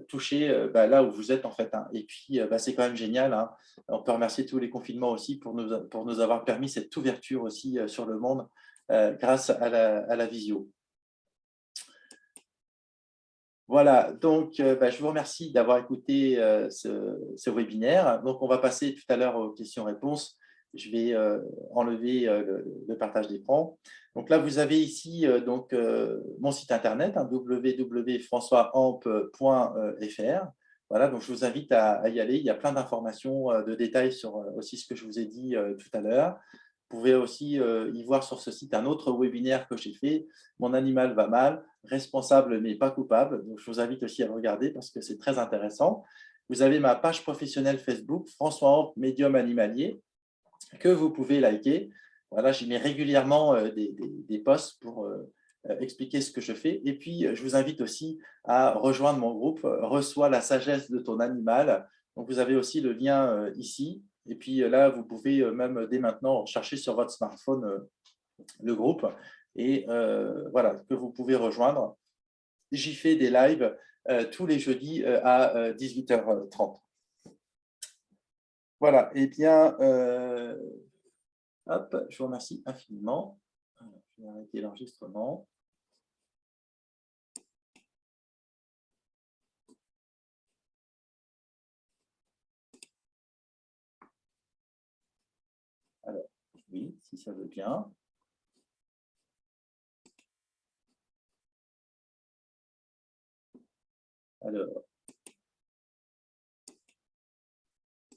[SPEAKER 1] toucher là où vous êtes en fait. Hein. Et puis, c'est quand même génial. Hein. On peut remercier tous les confinements aussi pour nous avoir permis cette ouverture aussi sur le monde grâce à la visio. Voilà, donc je vous remercie d'avoir écouté ce webinaire. Donc, on va passer tout à l'heure aux questions-réponses. Je vais enlever le partage d'écran. Donc là, vous avez ici mon site internet, hein, www.françoisamp.fr. Voilà, donc je vous invite à y aller. Il y a plein d'informations, de détails sur aussi ce que je vous ai dit tout à l'heure. Vous pouvez aussi y voir sur ce site un autre webinaire que j'ai fait, Mon animal va mal, responsable mais pas coupable. Donc, je vous invite aussi à le regarder parce que c'est très intéressant. Vous avez ma page professionnelle Facebook, François Amp, médium animalier, que vous pouvez liker. Voilà, j'y mets régulièrement des posts pour expliquer ce que je fais. Et puis, je vous invite aussi à rejoindre mon groupe Reçois la sagesse de ton animal. Donc, vous avez aussi le lien ici. Et puis là, vous pouvez même dès maintenant chercher sur votre smartphone le groupe et voilà, que vous pouvez rejoindre. J'y fais des lives tous les jeudis à 18h30. Voilà, et bien, hop, je vous remercie infiniment. Je vais arrêter l'enregistrement. Alors, oui, si ça veut bien. Alors,